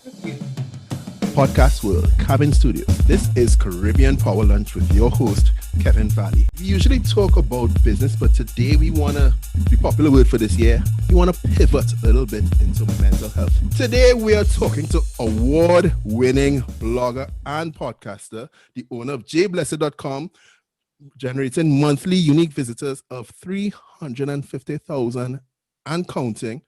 Podcast World, Cabin Studios. This is Caribbean Power Lunch with your host, Kevin Valley. We usually talk about business, but today we want to, the popular word for this year, we want to pivot a little bit into mental health. Today we are talking to award-winning blogger and podcaster, the owner of jblessed.com, generating monthly unique visitors of 350,000 and counting.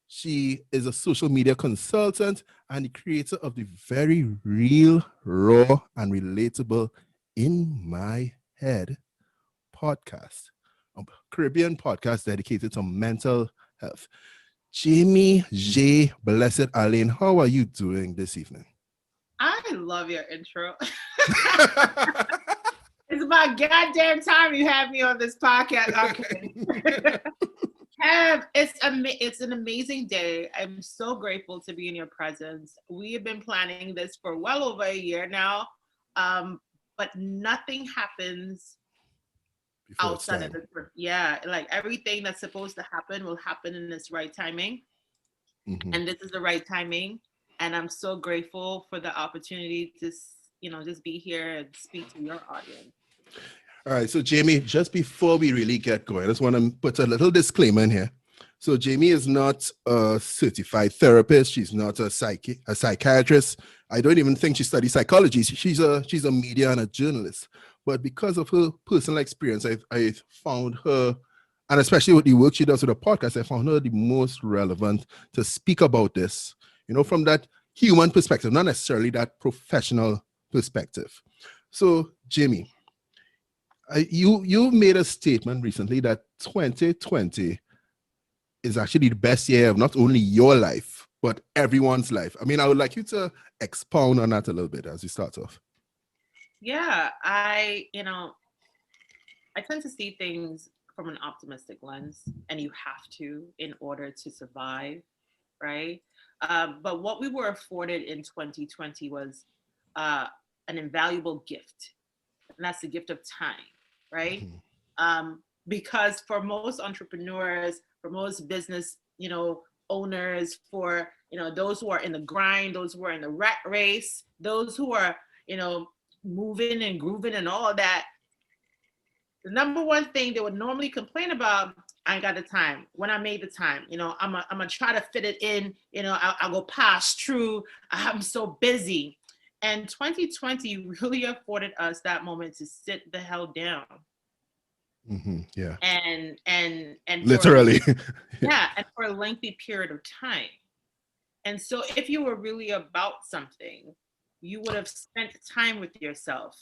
She is a social media consultant and the creator of the very real, raw, and relatable In My Head podcast, a Caribbean podcast dedicated to mental health. Jamie J. Blessed Arlene, how are you doing this evening? I love your intro. It's about goddamn time you have me on this podcast. Okay. Kev, it's an amazing day. I'm so grateful to be in your presence. We have been planning this for well over a year now, but nothing happens Before outside of this. Yeah, like everything that's supposed to happen will happen in its right timing. Mm-hmm. And this is the right timing. And I'm so grateful for the opportunity to, just be here and speak to your audience. All right, so Jamie, just before we really get going, I just want to put a little disclaimer in here. So Jamie is not a certified therapist. She's not a psychiatrist. I don't even think she studies psychology. She's a media and a journalist. But because of her personal experience, I found her, and especially with the work she does with the podcast, I found her the most relevant to speak about this, from that human perspective, not necessarily that professional perspective. So Jamie, you made a statement recently that 2020 is actually the best year of not only your life, but everyone's life. I mean, I would like you to expound on that a little bit as we start off. Yeah, I tend to see things from an optimistic lens, and you have to in order to survive, right? But what we were afforded in 2020 was an invaluable gift, and that's the gift of time, right? Mm-hmm. Because for most entrepreneurs, for most business, owners, for those who are in the grind, those who are in the rat race, those who are moving and grooving and all of that, the number one thing they would normally complain about, I ain't got the time. When I made the time, I'm gonna try to fit it in. I'll go pass through. I'm so busy. And 2020 really afforded us that moment to sit the hell down. Mm-hmm. Yeah. And Literally. and for a lengthy period of time. And so if you were really about something, you would have spent time with yourself,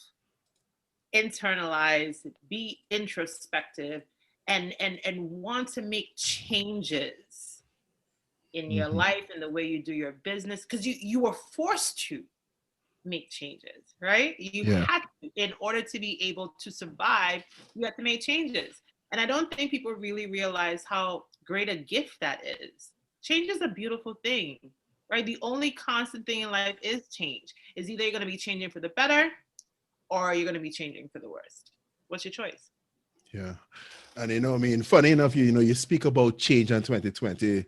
internalize, be introspective, and want to make changes in your Mm-hmm. life and the way you do your business, because you were forced to make changes, right? You had to, in order to be able to survive, you had to make changes. And I don't think people really realize how great a gift that is. Change is a beautiful thing, right? The only constant thing in life is change. Is either you're going to be changing for the better or you're going to be changing for the worst. What's your choice? Yeah. And funny enough, you speak about change in 2020,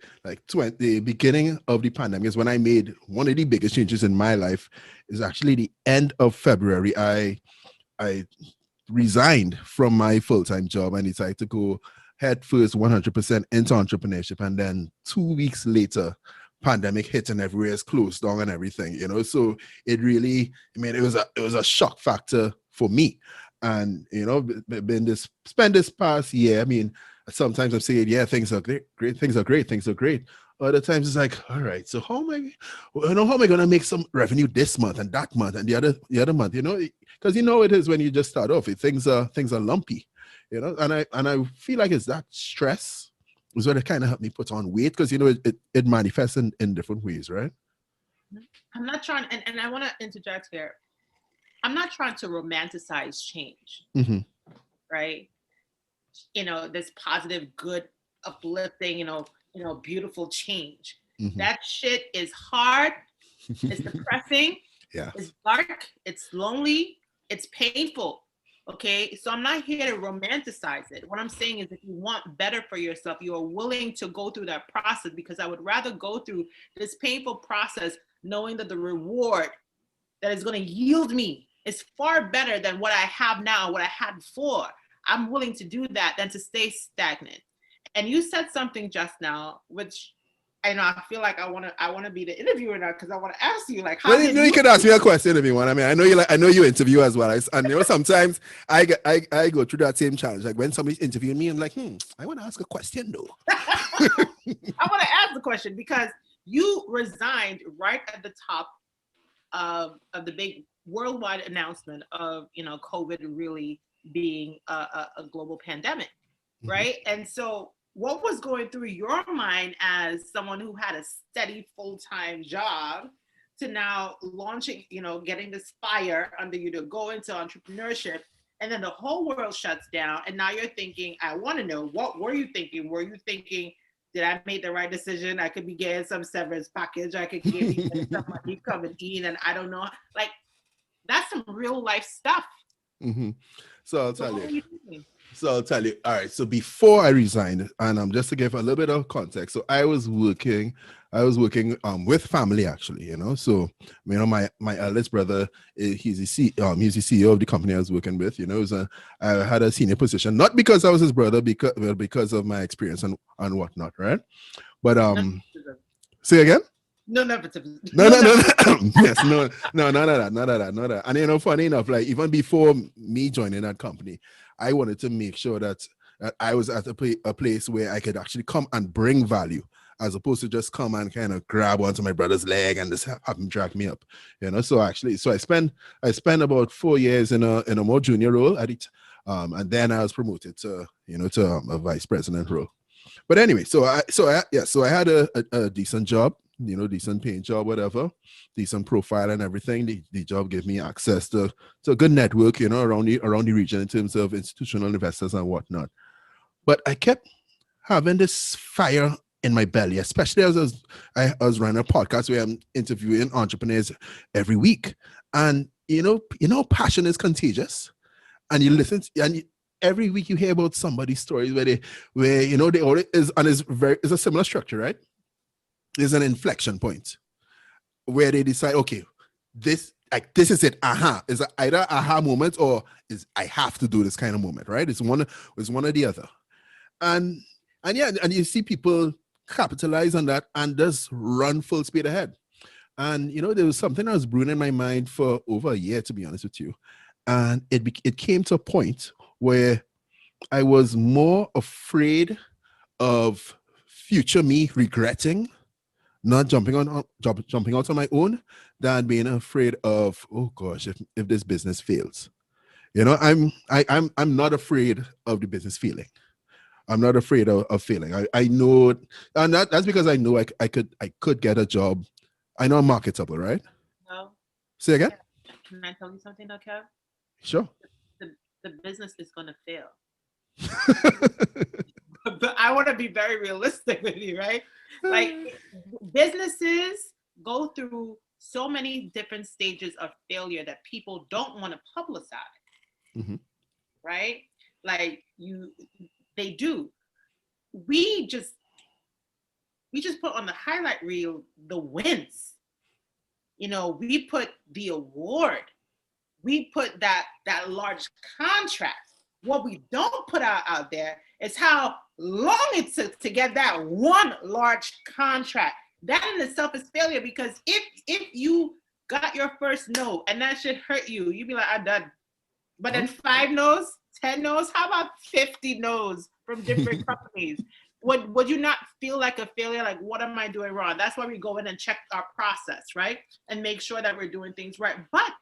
the beginning of the pandemic is when I made one of the biggest changes in my life. Is actually the end of February. I resigned from my full-time job and decided to go head first 100% into entrepreneurship. And then 2 weeks later, pandemic hit and everywhere is closed down and everything, so it really, it was a shock factor for me. And spend this past year, sometimes I'm saying, yeah, things are great, things are great. Other times it's like, all right, so how am I going to make some revenue this month and that month and the other month, because it is when you just start off, things are lumpy, and I feel like it's that stress is what it kind of helped me put on weight, because it manifests in different ways, right? I'm not trying, and I want to interject here. I'm not trying to romanticize change, mm-hmm. right? This positive, good, uplifting, beautiful change. Mm-hmm. That shit is hard. It's depressing. Yeah. It's dark. It's lonely. It's painful. Okay. So I'm not here to romanticize it. What I'm saying is, if you want better for yourself, you are willing to go through that process, because I would rather go through this painful process knowing that the reward that is going to yield me is far better than what I have now, what I had before. I'm willing to do that than to stay stagnant. And you said something just now, which I know I feel like I want to be the interviewer now, because I want to ask you, like, how Well, did you could ask me a question if you want. I mean, I know you interview as well. And you know, sometimes I go through that same challenge. Like when somebody's interviewing me, I'm like, I want to ask a question though. I want to ask the question because you resigned right at the top of the big worldwide announcement of, you know, COVID really being a global pandemic, right? And so what was going through your mind as someone who had a steady full-time job to now launching, you know, getting this fire under you to go into entrepreneurship, and then the whole world shuts down, and now you're thinking, I want to know, what were you thinking? Were you thinking, did I make the right decision? I could be getting some severance package. I could get some money coming in, and I don't know. Like, that's some real life stuff. So I'll tell you. All right. So before I resigned, and just to give a little bit of context, so I was working with family actually, you know. So you know, my eldest brother, he's the CEO of the company I was working with. You know, I had a senior position, not because I was his brother, because of my experience and whatnot, right? But say again. No nepotism. No. Yes, no, none of that. And you know, funny enough, like even before me joining that company, I wanted to make sure that I was at a place where I could actually come and bring value, as opposed to just come and kind of grab onto my brother's leg and just have him drag me up, you know. So I spent about 4 years in a more junior role at it, and then I was promoted to a vice president role. But anyway, so I had a decent job, you know, decent paying job, whatever, decent profile and everything. The job gave me access to a good network, you know, around the region in terms of institutional investors and whatnot. But I kept having this fire in my belly, especially as I was running a podcast where I'm interviewing entrepreneurs every week. And you know, passion is contagious. And you listen every week you hear about somebody's stories where you know, they already is, and it's a similar structure, right? There's an inflection point where they decide, okay, this is it. Is it either aha moment or is I have to do this kind of moment, right? It's one or the other. And you see people capitalize on that and just run full speed ahead. And you know, there was something that was brewing in my mind for over a year, to be honest with you. And it came to a point where I was more afraid of future me regretting not jumping out on my own than being afraid of, oh gosh, if this business fails. You know, I'm not afraid of the business failing. I'm not afraid of failing. I know, and that's because I know I could get a job. I know I'm marketable, right? No. Say again? Can I tell you something, though, Kev? Sure. The business is going to fail. But I want to be very realistic with you, right? Like, businesses go through so many different stages of failure that people don't want to publicize, right? Like they do. We just put on the highlight reel the wins. You know, we put the award. We put that large contract. What we don't put out there is how long it took to get that one large contract. That in itself is failure, because if you got your first no and that should hurt you, you'd be like, I'm done. But then 5 no's, 10 no's, how about 50 no's from different companies? Would you not feel like a failure? Like, what am I doing wrong? That's why we go in and check our process, right? And make sure that we're doing things right. But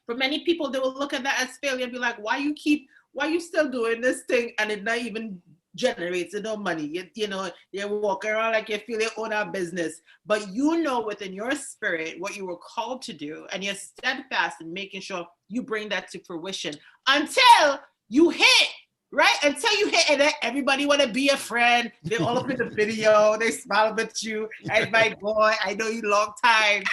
for many people, they will look at that as failure and be like, why you still doing this thing and it not even generates no money? You know, you're walking around like you feel you own a business, but you know within your spirit what you were called to do, and you're steadfast in making sure you bring that to fruition until you hit, right? Until you hit, and then everybody want to be a friend. They all up in the video, they smile at you, and my boy, I know you long time.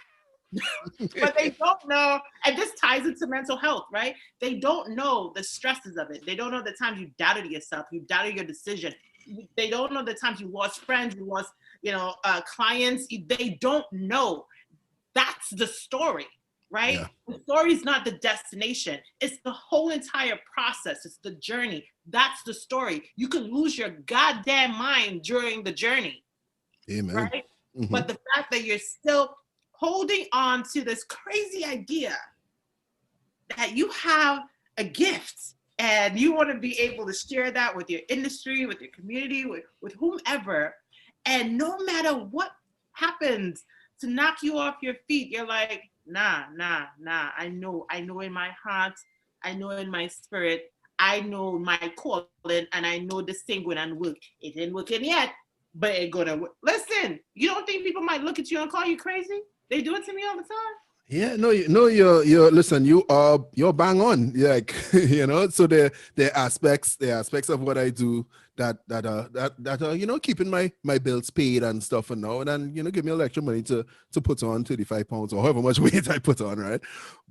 But they don't know, and this ties into mental health, right? They don't know the stresses of it. They don't know the times you doubted yourself, you doubted your decision. They don't know the times you lost friends, you lost, clients. They don't know That's the story, right? Yeah. The story is not the destination. It's the whole entire process. It's the journey. That's the story. You can lose your goddamn mind during the journey, Amen. right? Mm-hmm. But the fact that you're still holding on to this crazy idea that you have a gift and you want to be able to share that with your industry, with your community, with whomever. And no matter what happens to knock you off your feet, you're like, nah. I know in my heart, I know in my spirit, I know my calling, and I know this thing going to work. It ain't working yet, but it gonna work. Listen, you don't think people might look at you and call you crazy? They do it to me all the time. Yeah, no, you're listen, you're bang on. Yeah, like, so the aspects of what I do that are, keeping my bills paid and stuff and now and then, give me a little extra money to put on 35 pounds or however much weight I put on, right?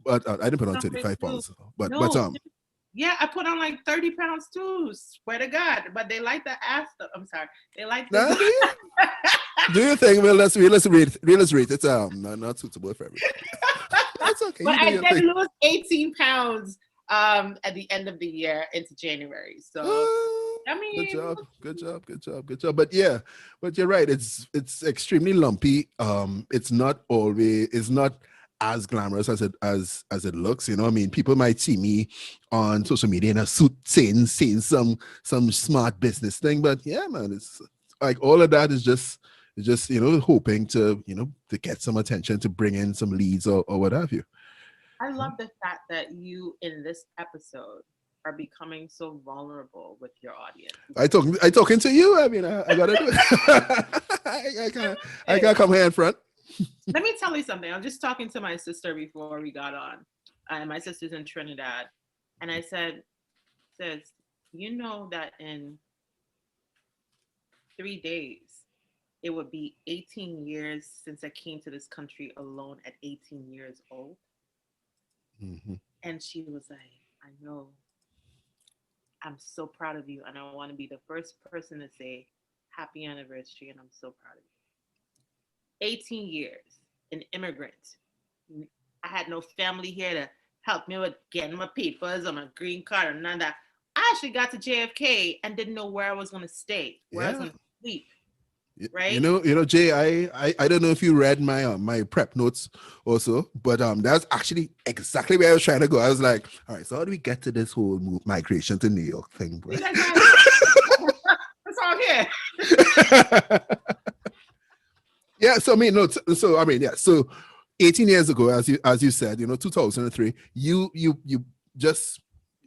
But I didn't put on 35 pounds. But yeah, I put on like 30 pounds too, swear to God. But they like the ass stuff. I'm sorry. They like the do you think let's rate it's not suitable for everybody. That's okay. But I did lose 18 pounds at the end of the year into January. So I mean, good job. But you're right. It's extremely lumpy. It's not as glamorous as it looks. I mean, people might see me on social media in a suit saying some smart business thing, but yeah, man, it's like all of that is just hoping to to get some attention, to bring in some leads or what have you. I love the fact that you in this episode are becoming so vulnerable with your audience. I talking to you. I mean, I gotta do it. I can't come here in front. Let me tell you something. I was just talking to my sister before we got on. My sister's in Trinidad. And I said, sis, you know that in 3 days, it would be 18 years since I came to this country alone at 18 years old. Mm-hmm. And she was like, I know. I'm so proud of you. And I want to be the first person to say happy anniversary. And I'm so proud of you. 18 years, an immigrant. I had no family here to help me with getting my papers or my green card or none of that. I actually got to JFK and didn't know where I was going to stay, where I was going to sleep. Right. Jay, I don't know if you read my prep notes also, but that's actually exactly where I was trying to go. I was like, all right, so how do we get to this whole migration to New York thing, bro? That's all here. Yeah, so I mean, so 18 years ago, as you said, 2003, you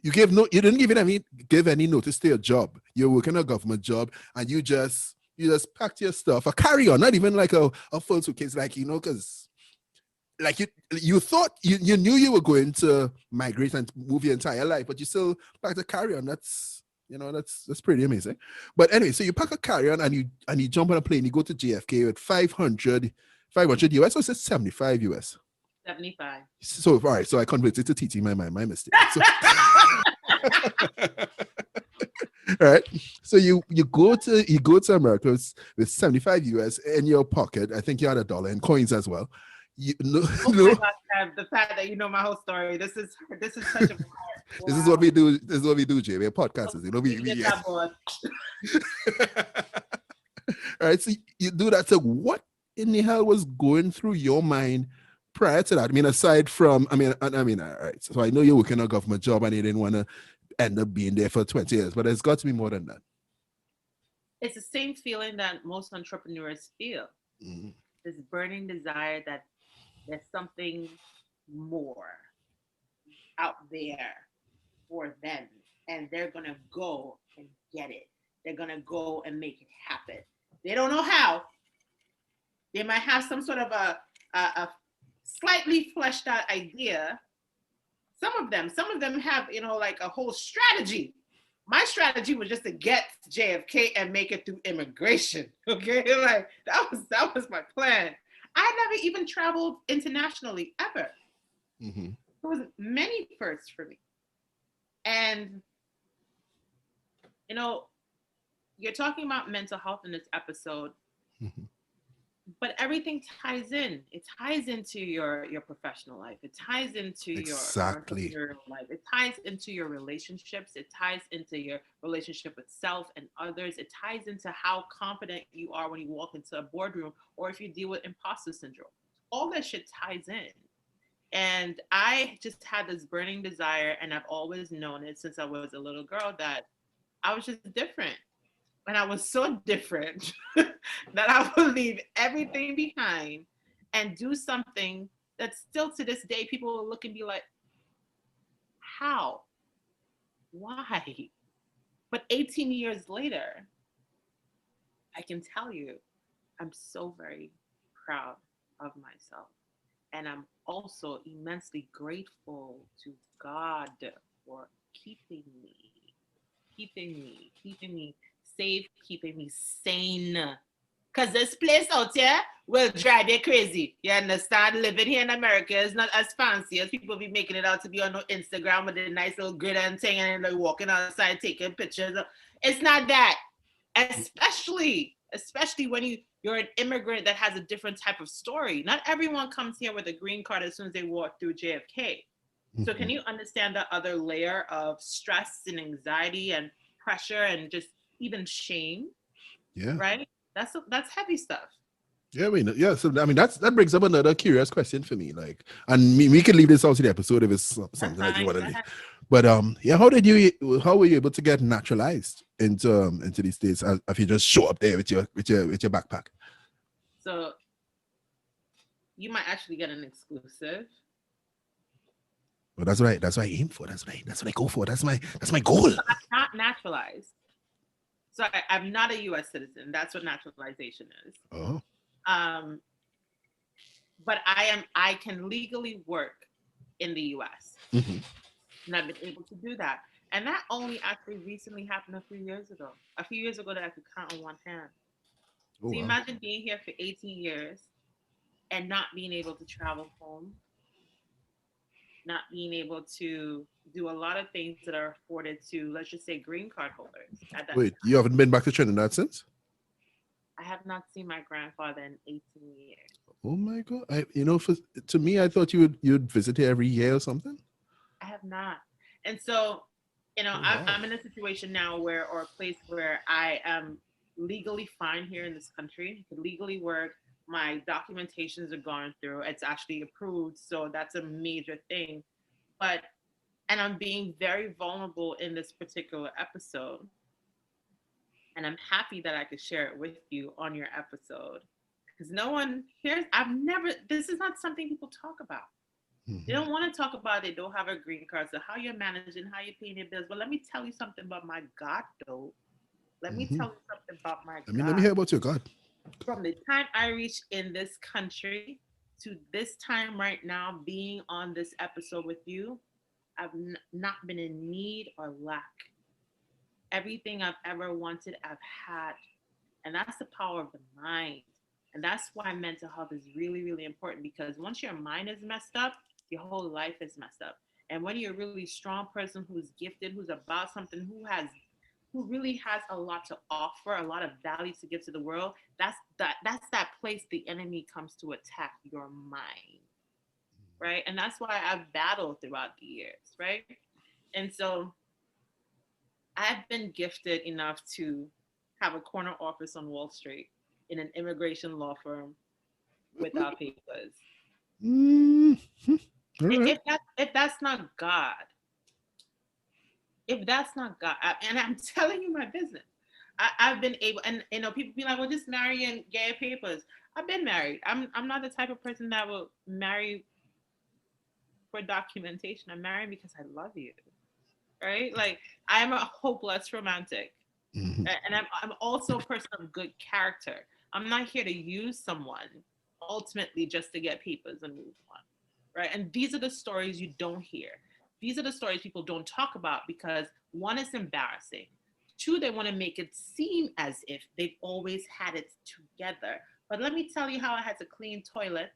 didn't give any notice to your job. You're working a government job, and you just packed your stuff, a carry-on, not even like a full suitcase, because like you thought you knew you were going to migrate and move your entire life, but you still packed a carry-on. That's pretty amazing. But anyway, so you pack a carry-on and you jump on a plane, you go to JFK with 500 US, or is it 75 US? 75. So all right, so I converted to TT, my mistake. So, all right, so you go to America with 75 US in your pocket. I think you had $1 in coins as well. My gosh, the fact that you know my whole story. This is such a wow. This is what we do. This is what we do, Jay. We're podcasters. All right, so you do that. So what in the hell was going through your mind prior to that? I mean, aside from, all right. So I know you're working a government job and you didn't want to end up being there for 20 years, but it's got to be more than that. It's the same feeling that most entrepreneurs feel. Mm-hmm. This burning desire that there's something more out there for them, and they're going to go and get it. They're going to go and make it happen. They don't know how. They might have some sort of a slightly fleshed out idea. Some of them have, like a whole strategy. My strategy was just to get to JFK and make it through immigration. Okay, like that was my plan. I never even traveled internationally ever. Mm-hmm. There was many firsts for me. And you're talking about mental health in this episode. Mm-hmm. but everything ties in. It ties into your professional life. It ties into your Exactly. entrepreneurial life. It ties into your relationships. It ties into your relationship with self and others. It ties into how confident you are when you walk into a boardroom, or if you deal with imposter syndrome. All that shit ties in. And I just had this burning desire, and I've always known it since I was a little girl, that I was just different. And I was so different that I would leave everything behind and do something that still to this day people will look and be like, how? Why? But 18 years later, I can tell you, I'm so very proud of myself. And I'm also immensely grateful to God for keeping me safe, keeping me sane. Because this place out here will drive you crazy. You understand? Living here in America is not as fancy as people be making it out to be on Instagram with a nice little grid and thing and like walking outside taking pictures. It's not that. Especially when you're an immigrant that has a different type of story. Not everyone comes here with a green card as soon as they walk through JFK. So can you understand the other layer of stress and anxiety and pressure and just even shame? Yeah. Right? That's heavy stuff. Yeah, I mean, yeah. So I mean, that brings up another curious question for me. Like, and we can leave this out to the episode if it's something that you want to leave. But yeah, how were you able to get naturalized into these states? If you just show up there with your backpack? So you might actually get an exclusive. Well, that's right. That's what I aim for. That's right. That's what I go for. That's my goal. So I'm not naturalized. So I'm not a U.S. citizen. That's what naturalization is. Oh. But I can legally work in the U.S. Mm-hmm. And I've been able to do that. And that only actually recently happened a few years ago. A few years ago that I could count on one hand. Oh, So wow. imagine being here for 18 years and not being able to travel home, not being able to do a lot of things that are afforded to, let's just say, green card holders. Wait, you haven't been back to Trinidad since? I have not seen my grandfather in 18 years. Oh my God! To me, I thought you'd visit here every year or something. I have not, and so, wow. I'm in a situation now or a place where I am legally fine here in this country. I can legally work. My documentations are gone through. It's actually approved, so that's a major thing. And I'm being very vulnerable in this particular episode. And I'm happy that I could share it with you on your episode. Because no one hears, this is not something people talk about. Mm-hmm. They don't want to talk about it. They don't have a green card. So how you're managing, how you're paying your bills. But let me tell you something about my God, though. Let me tell you something about my God. Let me hear about your God. From the time I reached in this country to this time right now, being on this episode with you, I've not been in need or lack. Everything I've ever wanted, I've had. And that's the power of the mind. And that's why mental health is really, really important, because once your mind is messed up, your whole life is messed up. And when you're a really strong person who's gifted, who's about something, who really has a lot to offer, a lot of value to give to the world, that's that place the enemy comes to attack your mind. Right? And that's why I've battled throughout the years, right? And so I've been gifted enough to have a corner office on Wall Street in an immigration law firm without papers. Mm-hmm. Right. If that's not God, and I'm telling you my business, I've been able, and people be like, well, just marry and get papers. I've been married. I'm not the type of person that will marry for documentation. I'm married because I love you, right? Like, I'm a hopeless romantic. Mm-hmm. And I'm also a person of good character. I'm not here to use someone ultimately just to get papers and move on, right? And these are the stories you don't hear. These are the stories people don't talk about because, one, it's embarrassing. Two, they want to make it seem as if they've always had it together. But let me tell you how I had to clean toilets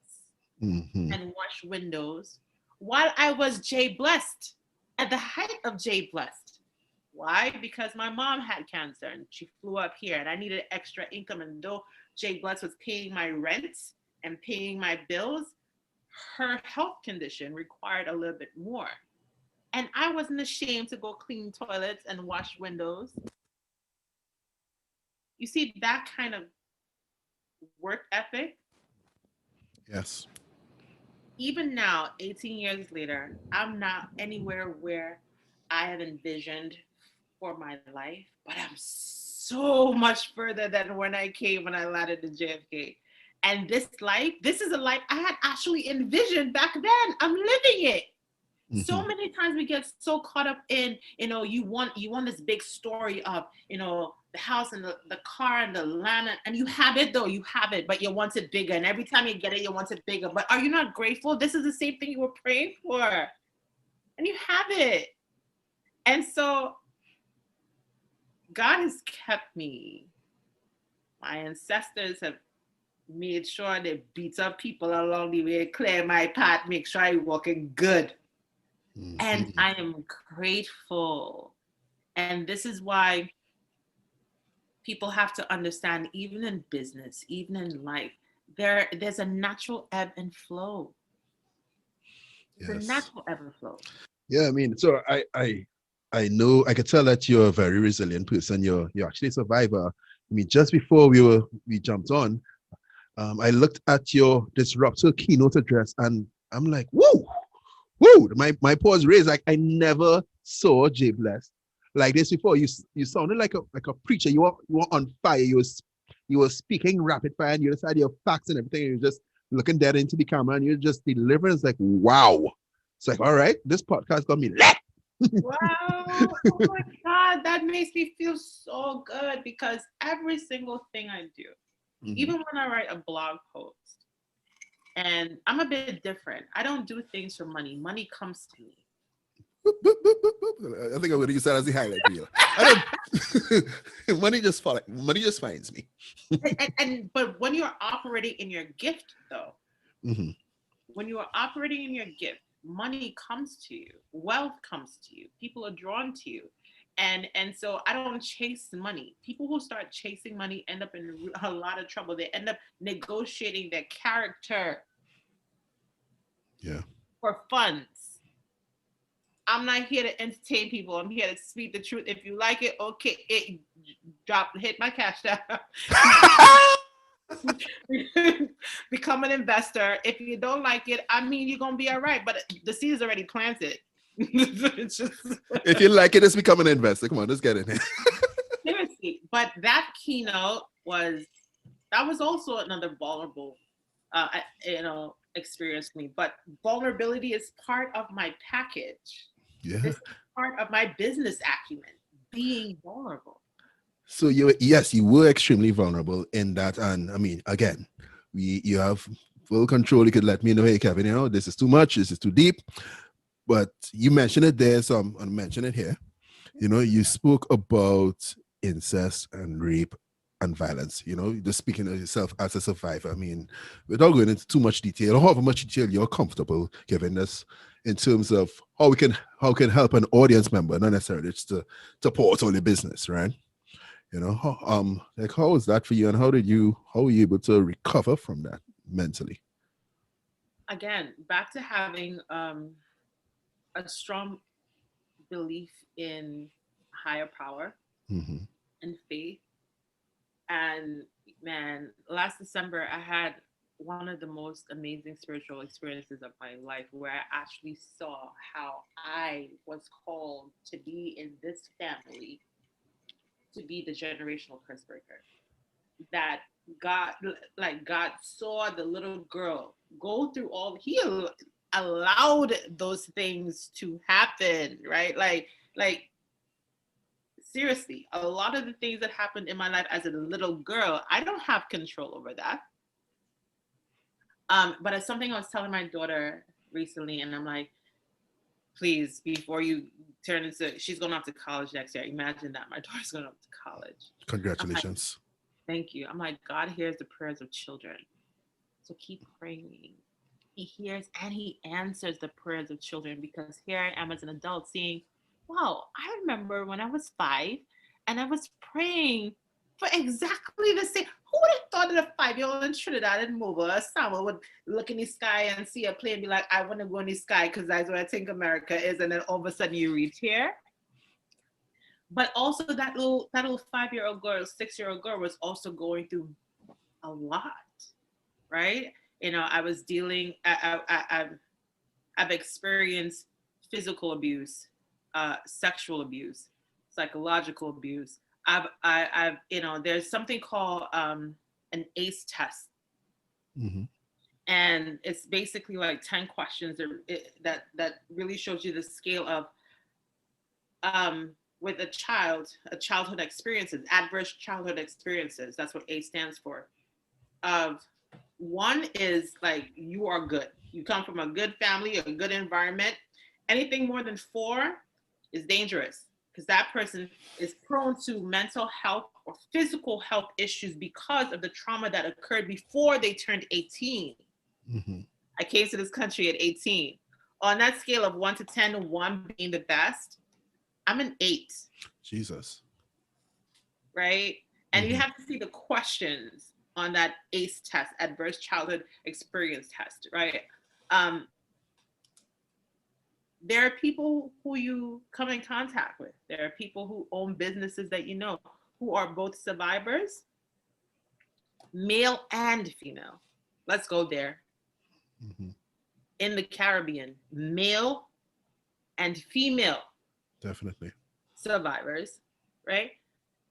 and wash windows while I was J Blessed, at the height of J Blessed. Why? Because my mom had cancer and she flew up here and I needed extra income. And though Jay Bless was paying my rent and paying my bills, her health condition required a little bit more. And I wasn't ashamed to go clean toilets and wash windows. You see that kind of work ethic? Yes. Even now, 18 years later, I'm not anywhere where I have envisioned for my life, but I'm so much further than when I came when I landed in JFK. And this life, this is a life I had actually envisioned back then. I'm living it. So many times we get so caught up in, you want this big story of, the house and the car and the land, and you have it though, you have it, but you want it bigger. And every time you get it, you want it bigger. But are you not grateful? This is the same thing you were praying for, and you have it. And so God has kept me. My ancestors have made sure they beat up people along the way, clear my path, make sure I'm walking good. And I am grateful. And this is why people have to understand, even in business, even in life, there's a natural ebb and flow. It's a natural ebb and flow. Yeah, I mean, so I know, I could tell that you're a very resilient person. You're actually a survivor. I mean, just before we jumped on, I looked at your Disruptive Keynote address, and I'm like, woo, woo! My paws raised. Like, I never saw Jay Bless like this before. You sounded like a preacher. You were on fire. You were speaking rapid fire, and you just had your facts and everything. And you're just looking dead into the camera, and you're just delivering. It's like, wow. It's like, all right, this podcast got me lit. Wow. Oh my God. That makes me feel so good, because every single thing I do, even when I write a blog post, and I'm a bit different. I don't do things for money. Money comes to me. I think I'm going to use that as the highlight reel. I don't. Money just finds me. But when you're operating in your gift, though, when you are operating in your gift, money comes to you, wealth comes to you, people are drawn to you. And so I don't chase money. People who start chasing money end up in a lot of trouble. They end up negotiating their character for funds. I'm not here to entertain people. I'm here to speak the truth. If you like it, okay, hit my cash down. Become an investor. If you don't like it, I mean, you're gonna be all right. But the seed is already planted. It's just... If you like it, just become an investor. Come on, let's get in here. Seriously, but that keynote was also another vulnerable, experience for me. But vulnerability is part of my package. Yeah, this is part of my business acumen. Being vulnerable. So you were extremely vulnerable in that, and I mean, again, you have full control. You could let me know, hey Kevin, this is too much, this is too deep. But you mentioned it there, so I'm gonna mention it here. You spoke about incest and rape and violence. Just speaking of yourself as a survivor. I mean, without going into too much detail, or however much detail you're comfortable giving us in terms of how can help an audience member, not necessarily just to support all the business, right? How was that for you, and how were you able to recover from that mentally? Again, back to having a strong belief in higher power and faith. And man, last December I had one of the most amazing spiritual experiences of my life, where I actually saw how I was called to be in this family, to be the generational curse breaker. That God saw the little girl go through he allowed those things to happen, right? Like seriously, a lot of the things that happened in my life as a little girl, I don't have control over that. But it's something I was telling my daughter recently, and I'm like, please, before you turn into, she's going off to college next year. Imagine that, my daughter's going off to college. Congratulations. Thank you. I'm like, God hears the prayers of children. So keep praying. He hears and he answers the prayers of children, because here I am as an adult seeing, wow, I remember when I was 5 and I was praying for exactly the same. Who would have thought that a 5-year-old in Trinidad and Mobile, someone would look in the sky and see a plane and be like, I want to go in the sky because that's where I think America is. And then all of a sudden you reach here. But also that little 5-year-old girl, 6-year-old girl was also going through a lot, right? You know, I was dealing, I've experienced physical abuse, sexual abuse, psychological abuse. I've you know, there's something called an ACE test. Mm-hmm. And it's basically like 10 questions that really shows you the scale of, with a childhood experiences, adverse childhood experiences. That's what ACE stands for. One is like, you are good. You come from a good family, a good environment. Anything more than 4 is dangerous because that person is prone to mental health or physical health issues because of the trauma that occurred before they turned 18. Mm-hmm. I came to this country at 18. On that scale of 1 to 10, 1 being the best, I'm an 8. Jesus. Right? And Mm-hmm. you have to see the questions on that ACE test, adverse childhood experience test, right? There are people who you come in contact with. There are people who own businesses that you know, who are both survivors, male and female. Let's go there. Mm-hmm. In the Caribbean, male and female Definitely. survivors, right?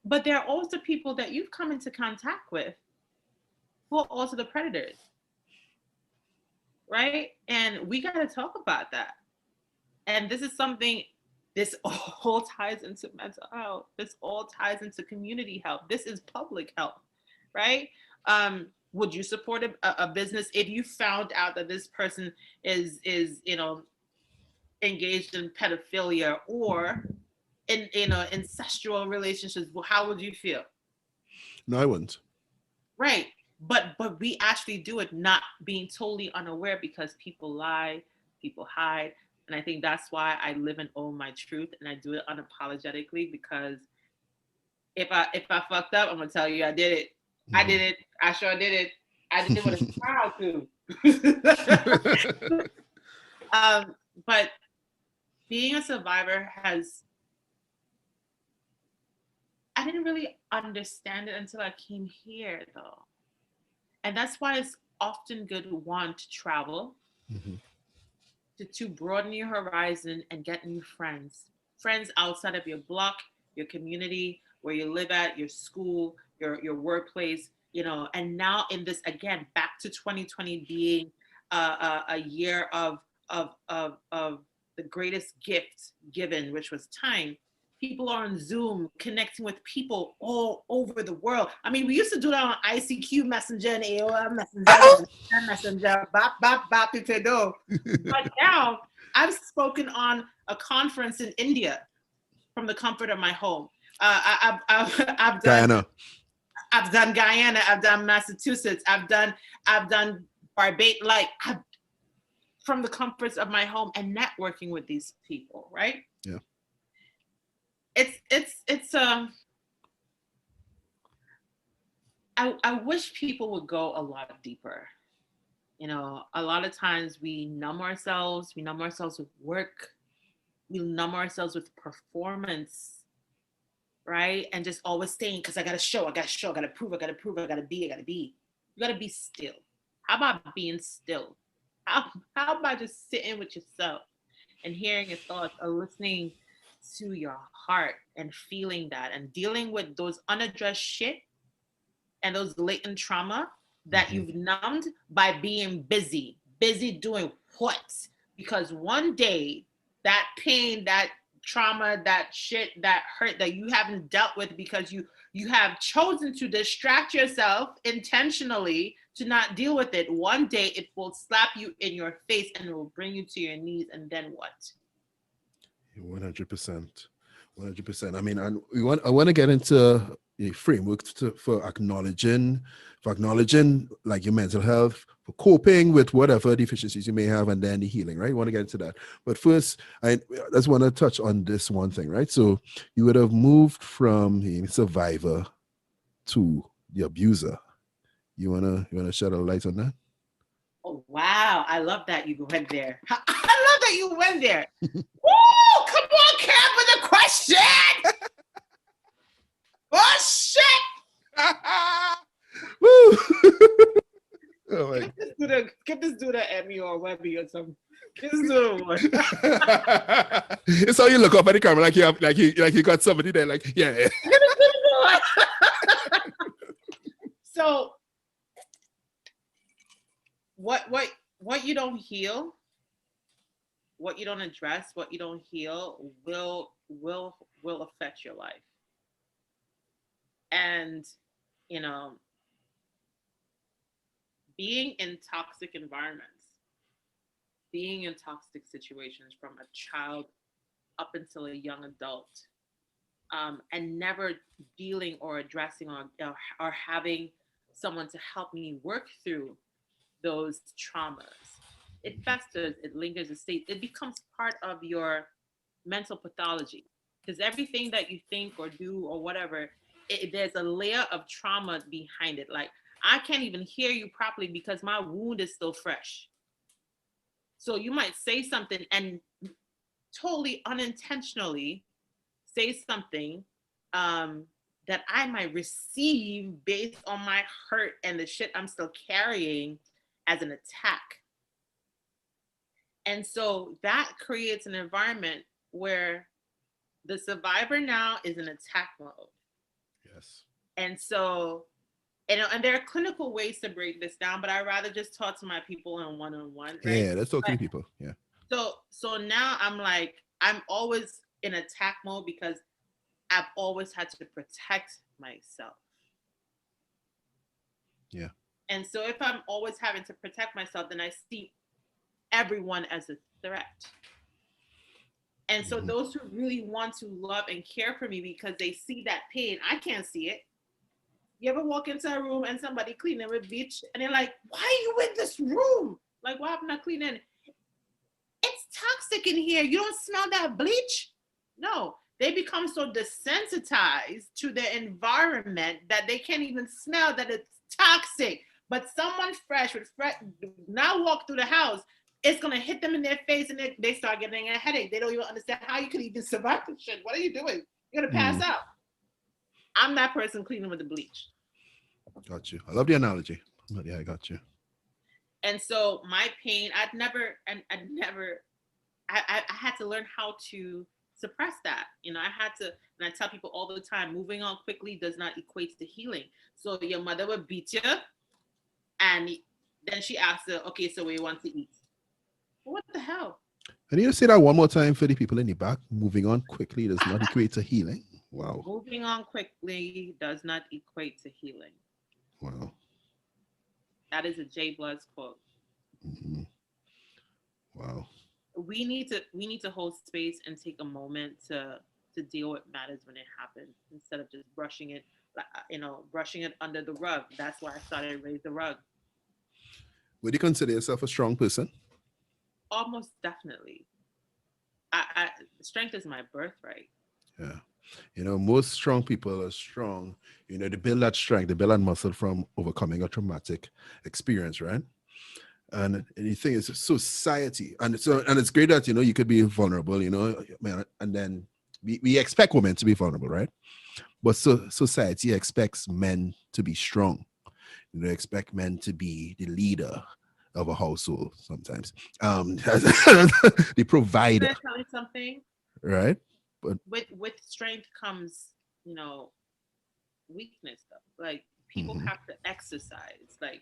But there are also people that you've come into contact with who are also the predators, right? And we got to talk about that. And this is something, this all ties into mental health. This all ties into community health. This is public health, right? Would you support a business if you found out that this person is you know, engaged in pedophilia or in, you know, incestual relationships? Well, how would you feel? No, I wouldn't. Right. But we actually do it not being totally unaware because people lie, people hide. And I think that's why I live and own my truth, and I do it unapologetically, because if I fucked up, I'm gonna tell you I did it. Mm-hmm. I did it. I sure did it. I did it with a smile too. But being a survivor I didn't really understand it until I came here, though. And that's why it's often good to travel, mm-hmm. to broaden your horizon and get new friends outside of your block, your community, where you live at, your school, your workplace, you know. And now in this, again, back to 2020 being a year of the greatest gift given, which was time. People are on Zoom connecting with people all over the world. I mean, we used to do that on ICQ Messenger and AOL Messenger, bop, if you know. But now I've spoken on a conference in India from the comfort of my home. I've done Guyana. I've done Guyana. I've done Massachusetts. I've done Barbados. Like, from the comforts of my home and networking with these people, right? Yeah. It's I wish people would go a lot deeper. You know, a lot of times we numb ourselves with work, we numb ourselves with performance, right? And just always saying, because I gotta show, I gotta prove, I gotta be. You gotta be still. How about being still? How about just sitting with yourself and hearing your thoughts, or listening to your heart and feeling that, and dealing with those unaddressed shit and those latent trauma that mm-hmm. you've numbed by being busy doing what? Because one day that pain, that trauma, that shit, that hurt that you haven't dealt with because you have chosen to distract yourself intentionally to not deal with it, one day it will slap you in your face and it will bring you to your knees, and then what? 100%. I mean, I want to get into a framework for acknowledging like your mental health, for coping with whatever deficiencies you may have, and then the healing, right? You want to get into that. But first, I just want to touch on this one thing, right? So you would have moved from a survivor to the abuser, You wanna shed a light on that? Oh wow, I love that you went there. I love that you went there. Woo! Come on, Cam, with the question. Oh shit! Woo! Oh my. Give this dude an Emmy or Webby or something. Give this dude one. It's how you look up at the camera like you have like you got somebody there like yeah. So what you don't heal, what you don't address, what you don't heal will affect your life. And you know, being in toxic environments, being in toxic situations from a child up until a young adult, and never dealing or addressing or having someone to help me work through those traumas. It festers, it lingers, it becomes part of your mental pathology. Because everything that you think or do or whatever, there's a layer of trauma behind it. Like, I can't even hear you properly because my wound is still fresh. So you might say something and totally unintentionally say something that I might receive based on my hurt and the shit I'm still carrying as an attack. And so that creates an environment where the survivor now is in attack mode. Yes. And so, and there are clinical ways to break this down, but I rather just talk to my people in one-on-one. Right? Yeah, let's talk to the people. Yeah. So now I'm always in attack mode because I've always had to protect myself. Yeah. And so if I'm always having to protect myself, then I see everyone as a threat. And so those who really want to love and care for me because they see that pain, I can't see it. You ever walk into a room and somebody cleaning with bleach and they're like, why are you in this room? Like, why am I cleaning? It's toxic in here. You don't smell that bleach? No, they become so desensitized to the environment that they can't even smell that it's toxic. But someone fresh with now walk through the house, it's gonna hit them in their face and they start getting a headache. They don't even understand how you could even survive this shit. What are you doing? You're gonna pass out. I'm that person cleaning with the bleach. Got you. I love the analogy. But yeah, I got you. And so my pain, I had to learn how to suppress that. You know, I had to, and I tell people all the time, moving on quickly does not equate to healing. So your mother would beat you, and then she asks her, okay, so what do you want to eat? Well, what the hell? I need to say that one more time for the people in the back. Moving on quickly does not equate to healing. Wow. Moving on quickly does not equate to healing. Wow. That is a J. Blugh quote. Mm-hmm. Wow. We need to hold space and take a moment to deal with matters when it happens instead of just brushing it under the rug. That's why I started Raise the Rug. Would you consider yourself a strong person? Almost definitely. Strength is my birthright. Yeah. You know, most strong people are strong. You know, they build that strength, they build that muscle from overcoming a traumatic experience, right? And the thing is, society, and it's great that, you know, you could be vulnerable, you know, and then we expect women to be vulnerable, right? But society expects men to be strong. You know, expect men to be the leader of a household sometimes. The provider. Can I tell you something? Right? But with strength comes, you know, weakness though. Like people have to exercise. Like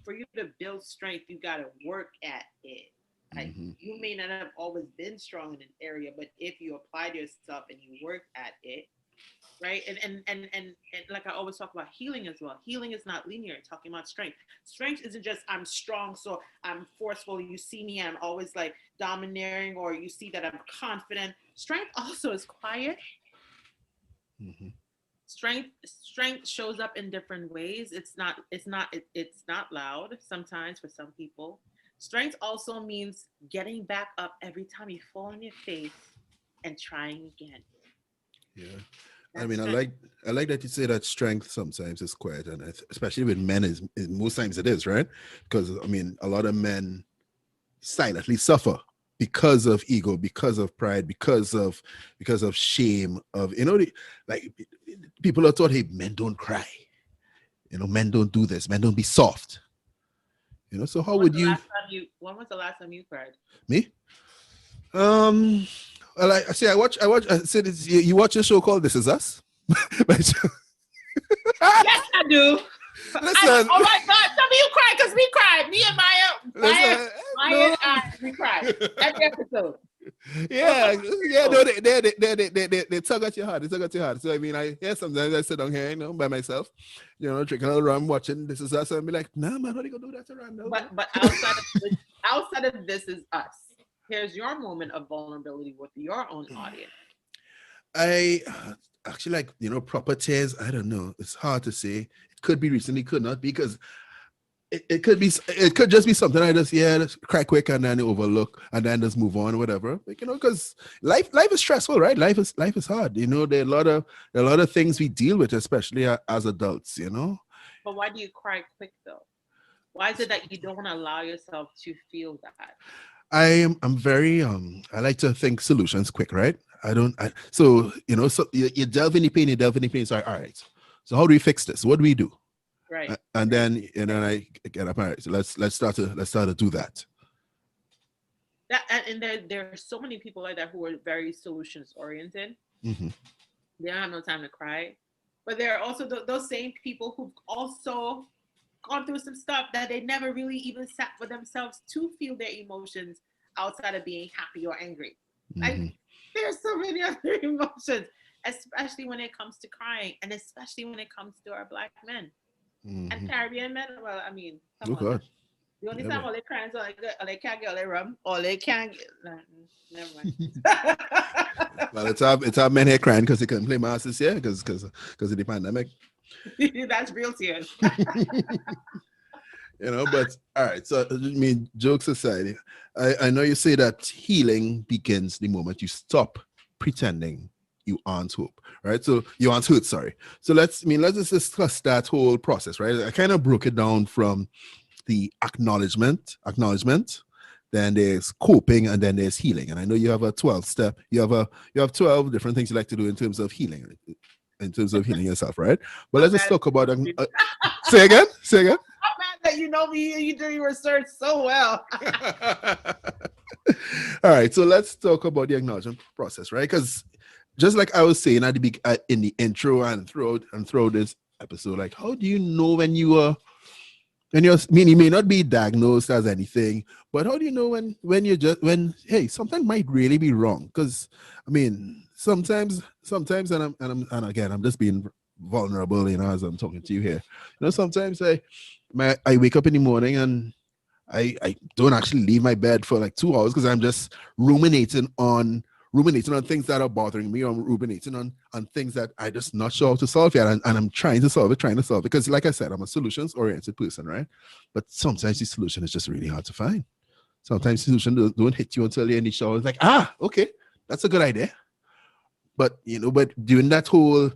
for you to build strength, you gotta work at it. Like you may not have always been strong in an area, but if you applied yourself and you worked at it, right? And like I always talk about healing as well. Healing is not linear. Talking about strength. Strength isn't just I'm strong, so I'm forceful. You see me, I'm always like domineering, or you see that I'm confident. Strength also is quiet. Strength shows up in different ways. It's not loud sometimes for some people. Strength also means getting back up every time you fall on your face and trying again. yeah. I That's mean, true. I like that you say that strength sometimes is quiet, and especially with men most times it is, right? Because I mean, a lot of men silently suffer because of ego, because of pride, because of shame, of like people are taught, hey, men don't cry, men don't do this, men don't be soft, So how would you When was the last time you cried? me? Um, I say I watch. I said you watch a show called This Is Us. Yes, I do. Listen, Oh my God, some of you cried because we cried. Me and listen, Maya no. and I, we cried every episode. Yeah, yeah, no, they tug at your heart. They tug at your heart. So I mean, sometimes I sit down here, by myself, drinking a little rum, watching This Is Us, and be like, nah, man, how do you gonna do that around? No, But outside of This Is Us, here's your moment of vulnerability with your own audience. I actually like proper tears. I don't know. It's hard to say. It could be recently, could not, because it could just be something I just cry quick and then overlook and then just move on or whatever. Like, because life is stressful, right? Life is hard. There are a lot of things we deal with, especially as adults. But why do you cry quick though? Why is it that you don't want to allow yourself to feel that? I'm very I like to think solutions quick, right? So you delve in the pain, so all right. So how do we fix this? What do we do? Right. And then I get up. All right, so let's start to do that. And there are so many people like that who are very solutions oriented. Mm-hmm. They don't have no time to cry. But there are also those same people who've also gone through some stuff that they never really even sat for themselves to feel their emotions outside of being happy or angry. Like Mm-hmm. there's so many other emotions, especially when it comes to crying, and especially when it comes to our Black men and Mm-hmm. Caribbean men. Well, I mean, come Oh on now. God. The only Yeah, time but all they crying is all they can't get all they rum, all they can't get. Nah, never mind. well, it's our men here crying because they couldn't play masters here because of the pandemic. That's real tears. But all right. So I mean, jokes aside, I know you say that healing begins the moment you stop pretending you aren't hope, right? So you aren't hurt, sorry. So let's just discuss that whole process, right? I kind of broke it down from the acknowledgement, then there's coping, and then there's healing. And I know you have a 12 step. You have 12 different things you like to do in terms of healing, yourself, right? But I'm let's just mad. talk about say again. I'm mad that you know me. You do your research so well. All right, so let's talk about the acknowledgement process, right? Because just like I was saying at in the intro and throughout this episode, like, how do you know when you may not be diagnosed as anything, but how do you know when hey, something might really be wrong? Because I mean, sometimes, and again, I'm just being vulnerable, as I'm talking to you here. Sometimes I wake up in the morning and I don't actually leave my bed for like 2 hours because I'm just ruminating on things that are bothering me, or ruminating on things that I just not sure how to solve yet. And I'm trying to solve it. Because like I said, I'm a solutions oriented person, right? But sometimes the solution is just really hard to find. Sometimes the solution don't hit you until you're in the shower. It's like, okay, that's a good idea. But but during that whole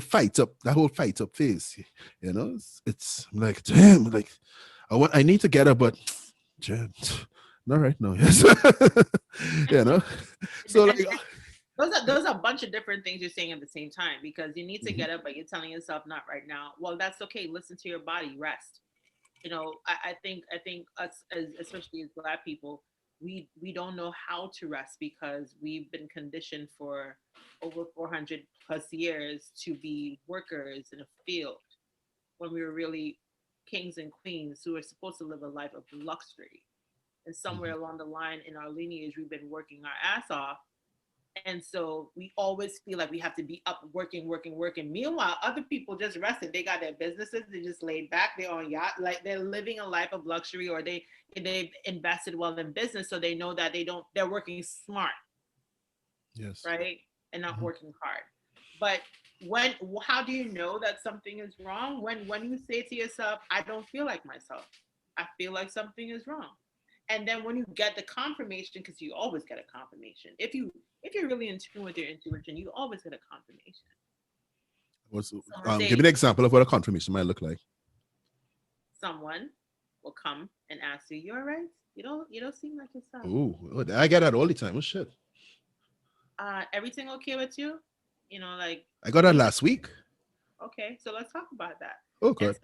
fight up phase, it's like, damn, like I need to get up, but not right now. Yes. So like, Those are a bunch of different things you're saying at the same time, because you need to mhm, get up, but you're telling yourself not right now. Well, that's okay. Listen to your body. Rest. I think us, especially as Black people, we don't know how to rest because we've been conditioned for over 400 plus years to be workers in a field when we were really kings and queens who are supposed to live a life of luxury. And somewhere mhm. along the line in our lineage, we've been working our ass off. And so we always feel like we have to be up working, working, working. Meanwhile, other people just rested. They got their businesses. They just laid back. They're on yacht. Like they're living a life of luxury, or they've invested well in business, so they know that they're working smart, Yes. right, and not Mhm. working hard. But when how do you know that something is wrong? When you say to yourself, I don't feel like myself, I feel like something is wrong. And then when you get the confirmation, because you always get a confirmation, if you're really in tune with your intuition, you always get a confirmation. Give me an example of what a confirmation might look like. Someone will come and ask you, "You all right? You don't seem like yourself." Oh, I get that all the time. Oh shit. Everything okay with you? Like I got that last week. Okay, so let's talk about that. Oh god.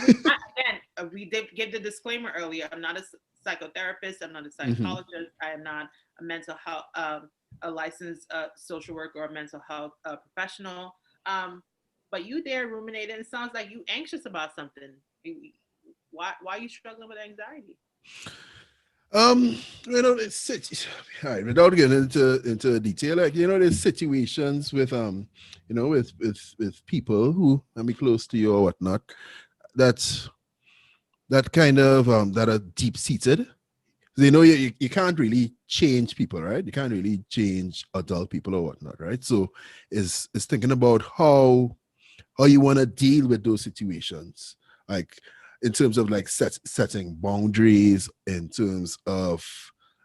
Again, we did give the disclaimer earlier. I'm not a psychotherapist. I'm not a psychologist. I am not a mental health, a licensed social worker or mental health professional. But you there ruminating. It sounds like you anxious about something. Why are you struggling with anxiety? It's all right, without getting into detail, like there's situations with with people who may be close to you or whatnot, that kind of that are deep seated. You can't really change people, right? You can't really change adult people or whatnot, right? So it's thinking about how you want to deal with those situations, like in terms of like setting boundaries, in terms of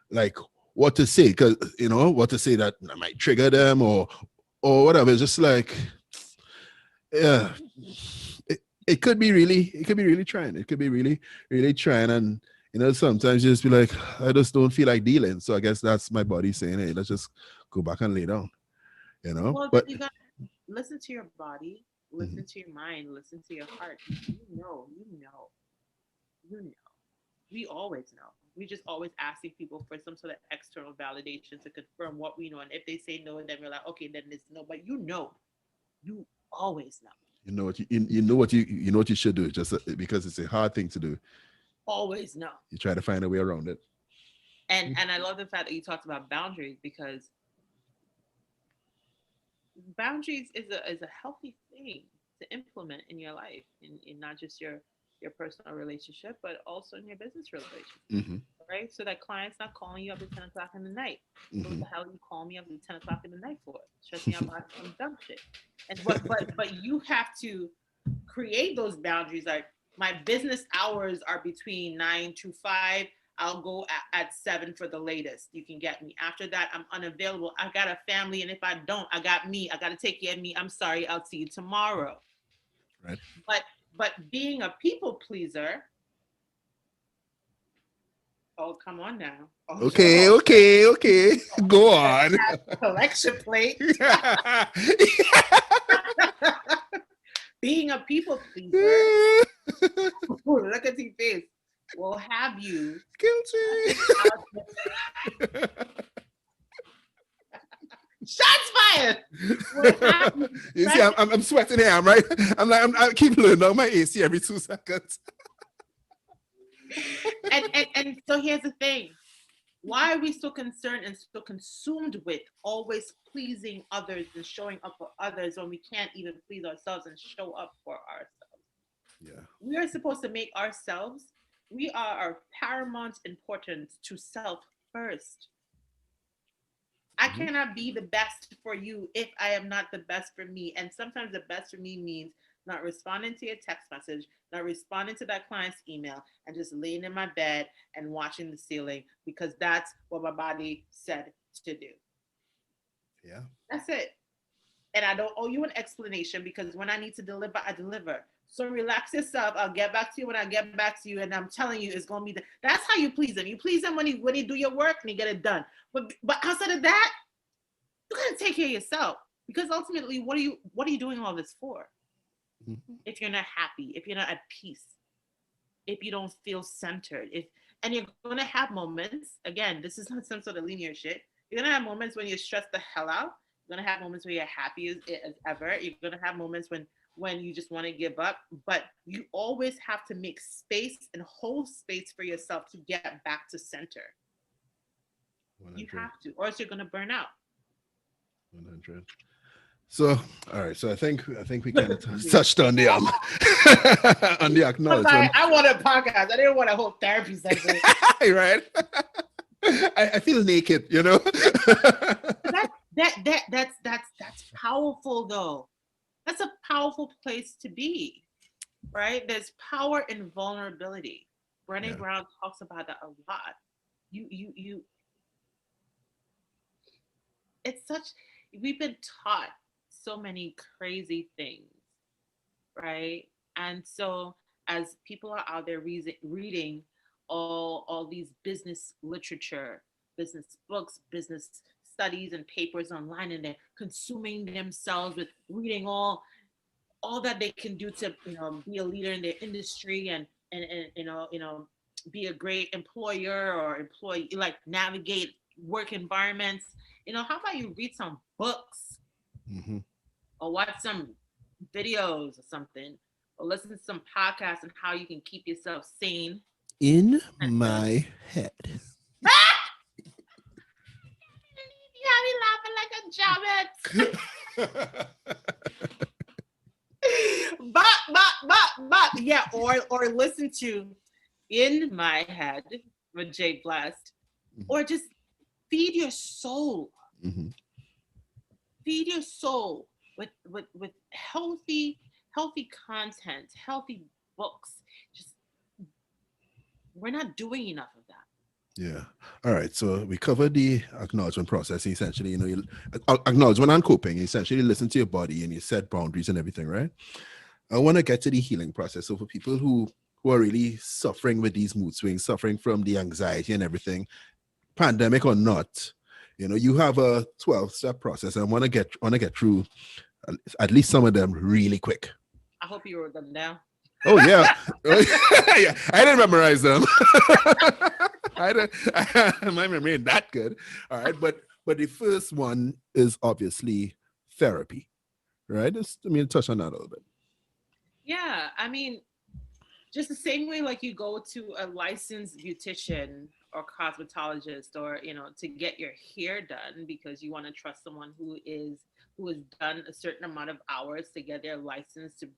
like what to say, because what to say that might trigger them or whatever. It's just like, yeah, it could be really trying. It could be really, really trying. And sometimes you just be like, I just don't feel like dealing. So I guess that's my body saying, hey, let's just go back and lay down. Well, but you gotta listen to your body, listen to your mind, listen to your heart. You know. We always know. We just always asking people for some sort of external validation to confirm what we know. And if they say no, then we're like, okay, then it's no. But you always know. You know what you should do, just because it's a hard thing to do. Always know. You try to find a way around it. And I love the fact that you talked about boundaries, because boundaries is a healthy thing to implement in your life, in not just your personal relationship, but also in your business relationship, right? So that client's not calling you up at 10 o'clock in the night. What the hell are you calling me up at 10 o'clock in the night for? Stress me out about some dumb shit. And but you have to create those boundaries. Like, my business hours are between 9 to 5. I'll go at 7 for the latest. You can get me. After that, I'm unavailable. I got a family, and if I don't, I got me. I got to take care of me. I'm sorry. I'll see you tomorrow. Right. But being a people pleaser. Oh, come on now. Oh, okay. Go on. Collection plate. Being a people pleaser. Look at your face. Will have you guilty. Shots fired. You see, I'm sweating here. I'm right. I keep blowing down my AC every 2 seconds. and so here's the thing. Why are we so concerned and so consumed with always pleasing others and showing up for others when we can't even please ourselves and show up for ourselves? Yeah. We are supposed to make ourselves, we are our paramount importance to self first. I cannot be the best for you if I am not the best for me. And sometimes the best for me means not responding to your text message, not responding to that client's email, and just laying in my bed and watching the ceiling, because that's what my body said to do. Yeah. That's it. And I don't owe you an explanation, because when I need to deliver, I deliver. So relax yourself. I'll get back to you when I get back to you. And I'm telling you, it's going to be that's how you please them. You please them when you do your work and you get it done. But outside of that, you got to take care of yourself, because ultimately, what are you doing all this for? If you're not happy, if you're not at peace, if you don't feel centered, and you're going to have moments, again, this is not some sort of linear shit. You're going to have moments when you're stressed the hell out. You're going to have moments where you're happy as ever. You're going to have moments when you just want to give up, but you always have to make space and hold space for yourself to get back to center. 100. You have to, or else you're going to burn out. 100. So, all right. So I think we kind of touched on the on the acknowledgement. I want a podcast. I didn't want a whole therapy session. Right. I feel naked, That's powerful, though. That's a powerful place to be, right? There's power in vulnerability. Brené Brown talks about that a lot. It's such, we've been taught so many crazy things, right? And so as people are out there reading all these business literature, business books, business studies and papers online, and they're consuming themselves with reading all that they can do to, be a leader in their industry, and be a great employer or employee, like navigate work environments. How about you read some books, Mm-hmm. or watch some videos or something, or listen to some podcasts on how you can keep yourself sane. In And my head. you have me laughing like a jobbit. But yeah, or listen to In My Head with Jay Blessed, or just feed your soul. Mm-hmm. Feed your soul with healthy content, healthy books. Just we're not doing enough of that. Yeah. All right. So we covered the acknowledgement process. Essentially, you acknowledgement and coping. Essentially, listen to your body and you set boundaries and everything, right? I want to get to the healing process. So for people who are really suffering with these mood swings, suffering from the anxiety and everything, pandemic or not, you have a 12-step process. And I want to get through at least some of them really quick. I hope you wrote them down. Oh yeah. Yeah. I didn't memorize them. My memory ain't that good. All right, but the first one is obviously therapy, right? Touch on that a little bit. Yeah, I mean, just the same way like you go to a licensed beautician or cosmetologist, or to get your hair done because you want to trust someone who has done a certain amount of hours to get their license to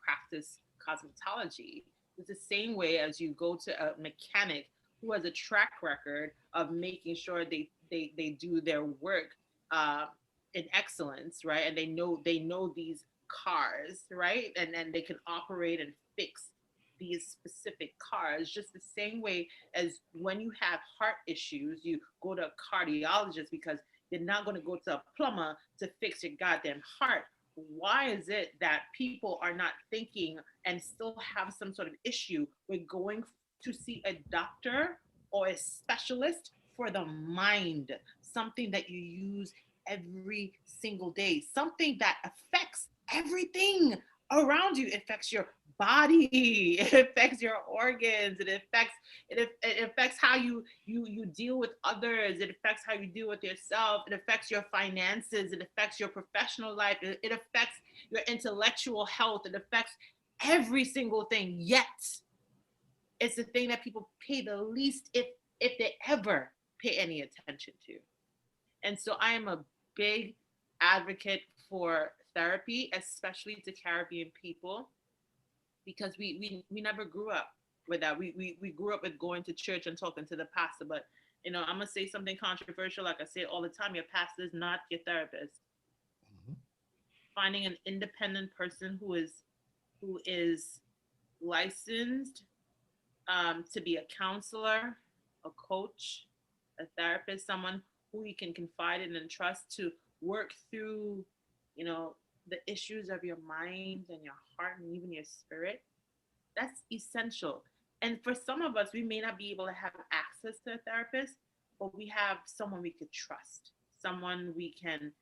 practice cosmetology. It's the same way as you go to a mechanic who has a track record of making sure they do their work uh, in excellence, right? And they know these cars, right? And they can operate and fix these specific cars, just the same way as when you have heart issues, you go to a cardiologist because you're not going to go to a plumber to fix your goddamn heart. Why is it that people are not thinking and still have some sort of issue with going to see a doctor or a specialist for the mind, something that you use every single day, something that affects everything around you? It affects your body, it affects your organs, it affects how you deal with others, it affects how you deal with yourself, it affects your finances, it affects your professional life, it affects your intellectual health, it affects every single thing. Yet it's the thing that people pay the least, if they ever pay any attention to. And so I am a big advocate for therapy, especially to Caribbean people, because we never grew up with that. We grew up with going to church and talking to the pastor. But I'm gonna say something controversial, like I say all the time: your pastor is not your therapist. Mm-hmm. Finding an independent person who is licensed to be a counselor, a coach, a therapist, someone who you can confide in and trust to work through, the issues of your mind and your heart and even your spirit. That's essential. And for some of us, we may not be able to have access to a therapist, but we have someone we could trust, someone we can,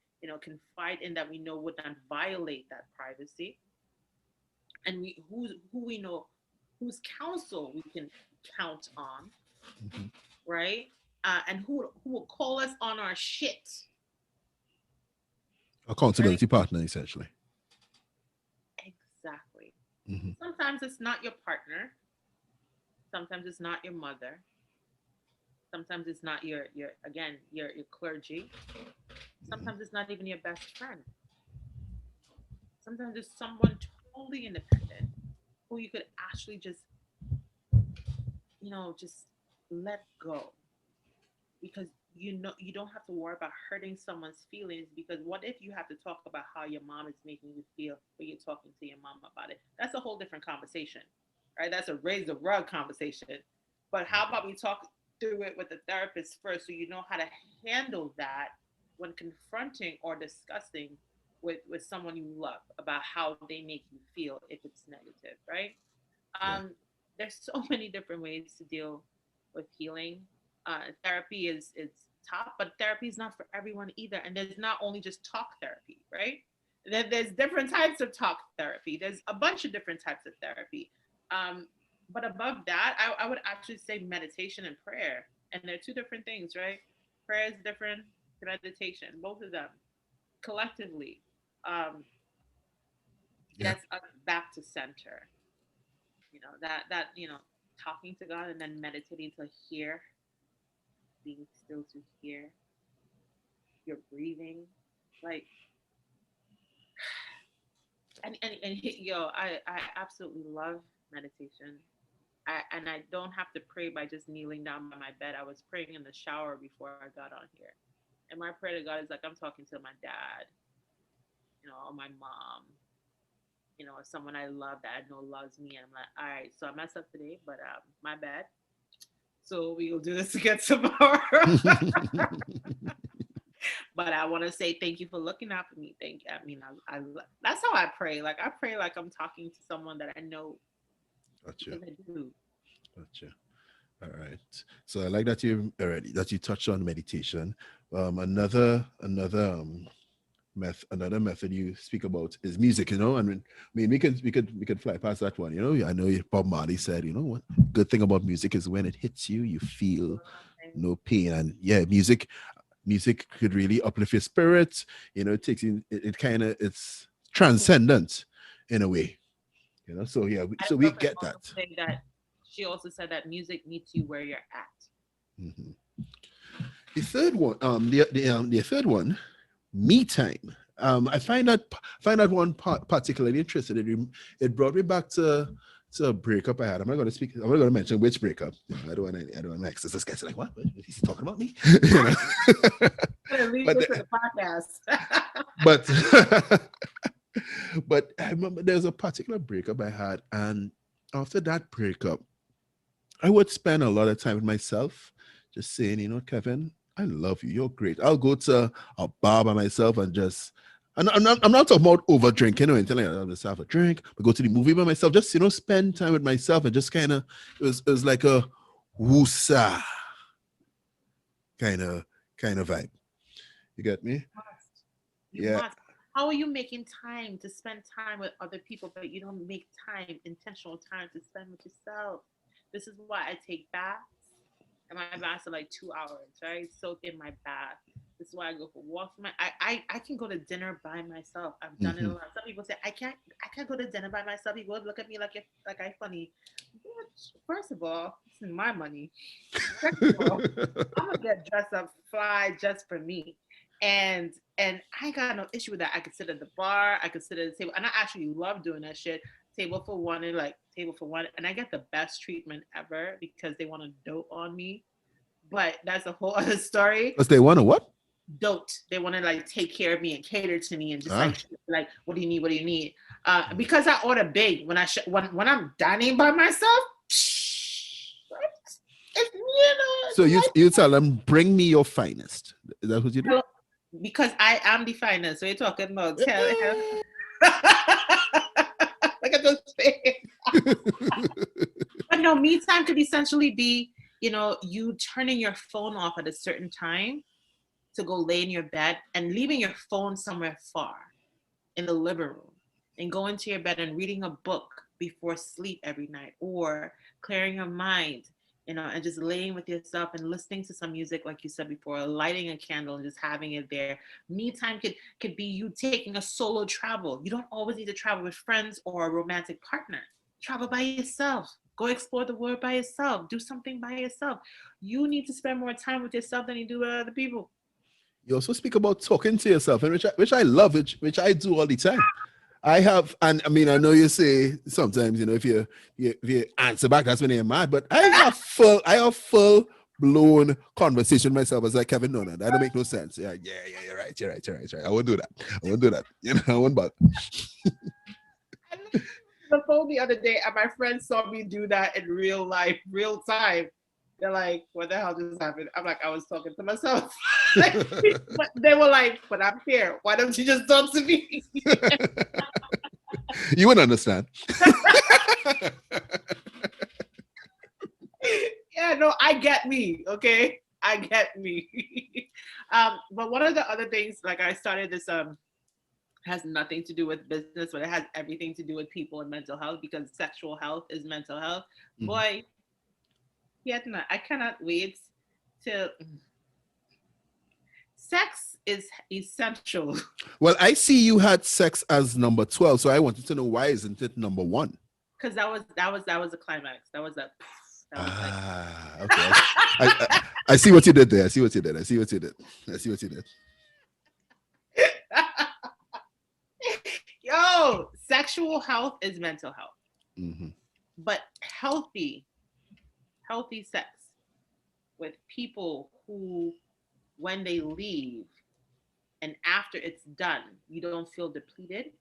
confide in, that we know would not violate that privacy, and who we know, whose counsel we can count on, Mm-hmm. right? And who will call us on our shit, right? Accountability partner, essentially. Exactly. Mm-hmm. Sometimes it's not your partner. Sometimes it's not your mother. Sometimes it's not your clergy. Mm-hmm. Sometimes it's not even your best friend. Sometimes it's someone totally independent who you could actually just let go, because you don't have to worry about hurting someone's feelings. Because what if you have to talk about how your mom is making you feel when you're talking to your mom about it? That's a whole different conversation, right? That's a raise the rug conversation. But how about we talk through it with the therapist first, so you know how to handle that when confronting or discussing with someone you love about how they make you feel if it's negative, right? Yeah. There's so many different ways to deal with healing. Therapy is top, but therapy is not for everyone either. And there's not only just talk therapy, right? There's different types of talk therapy. There's a bunch of different types of therapy. Um, but above that, I would actually say meditation and prayer. And they're two different things, right? Prayer is different to meditation, both of them collectively um, Yeah. gets us back to center. That talking to God and then meditating to hear, being still to hear your breathing, like and yo, I absolutely love meditation. I don't have to pray by just kneeling down by my bed. I was praying in the shower before I got on here, and my prayer to God is like I'm talking to my dad, or my mom, or someone I love that I know loves me, and I'm like, all right, so I messed up today, but my bad. So we will do this again tomorrow. But I want to say thank you for looking out for me. I that's how I pray. Like I pray like I'm talking to someone that I know Gotcha. because I do. Gotcha. All right. So I like that you touched on meditation. Another method you speak about is music. We could fly past that one. I know Bob Marley said, what good thing about music is when it hits you, you feel no pain. And yeah, music could really uplift your spirits. It takes you. It's transcendent in a way. So yeah, so we get that. That she also said that music meets you where you're at. Mm-hmm. The third one, the third one, me time. I find that one part particularly interesting. It brought me back to a breakup I had. I'm not going to mention which breakup. I don't want to access this guy's like, what? Is he talking about me? But I remember there's a particular breakup I had, and after that breakup, I would spend a lot of time with myself, just saying, Kevin, I love you. You're great. I'll go to a bar by myself and just, and I'm not talking about over drinking or anything like that. I'll just have a drink, but go to the movie by myself, just, spend time with myself and just kind of, it was like a woosa kind of vibe. You get me? You must. How are you making time to spend time with other people, but you don't make intentional time to spend with yourself? This is why I take baths, and my baths are like 2 hours, right? Soak in my bath. This is why I go for walks. I can go to dinner by myself. I've done it a lot. Some people say I can't go to dinner by myself. You go look at me like I'm funny. First of all, this is my money. Second of all, I'm gonna get dressed up, fly just for me. And I got no issue with that. I could sit at the bar, I could sit at the table, and I actually love doing that shit. Table for one, and I get the best treatment ever because they want to dote on me. But that's a whole other story. Because they want to what? Dote. They want to like take care of me and cater to me and just like what do you need? What do you need? Because I order big when when I'm dining by myself. So you tell them, bring me your finest. Is that what you do? Because I am the finest. So you're talking about tell him. Look at those face. But no, me time could essentially be, you turning your phone off at a certain time to go lay in your bed and leaving your phone somewhere far in the living room and going to your bed and reading a book before sleep every night, or clearing your mind, and just laying with yourself and listening to some music, like you said before, lighting a candle and just having it there. Me time could be you taking a solo travel. You don't always need to travel with friends or a romantic partner. Travel by yourself. Go explore the world by yourself. Do something by yourself. You need to spend more time with yourself than you do with other people. You also speak about talking to yourself, and which I love, which I do all the time. I have, and I mean, I know you say sometimes, if you answer back, that's when you're mad. But I have full blown conversation with myself. I was like, Kevin, no, that don't make no sense. Yeah, you're right. I won't do that. I won't bother. The phone the other day, and my friend saw me do that in real life, real time. They're like, what the hell just happened? I'm like, I was talking to myself. Like, but they were like, but I'm here. Why don't you just talk to me? You wouldn't understand. Yeah, no, I get me. Okay, I get me. But one of the other things, like I started this has nothing to do with business, but it has everything to do with people and mental health, because sexual health is mental health. Boy, yet I cannot wait till sex is essential. Well, I see you had sex as number 12, so I wanted to know, why isn't it number 1? Because that was a climax. That was a Okay. I see what you did there. I see what you did. Yo, sexual health is mental health. But healthy sex with people who, when they leave and after it's done, you don't feel depleted,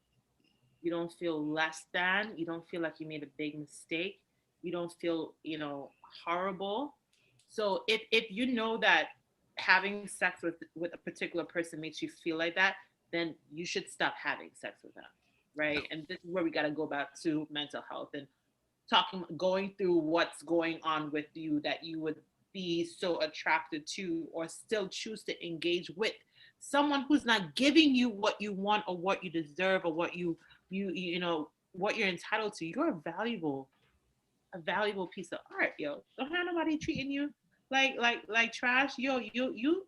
you don't feel less than, you don't feel like you made a big mistake, you don't feel, horrible. So if you know that having sex with a particular person makes you feel like that, then you should stop having sex with them, right? And this is where we got to go back to mental health and going through what's going on with you that you would be so attracted to or still choose to engage with someone who's not giving you what you want or what you deserve or what what you're entitled to. You're a valuable piece of art, yo. Don't have nobody treating you like trash. Yo, you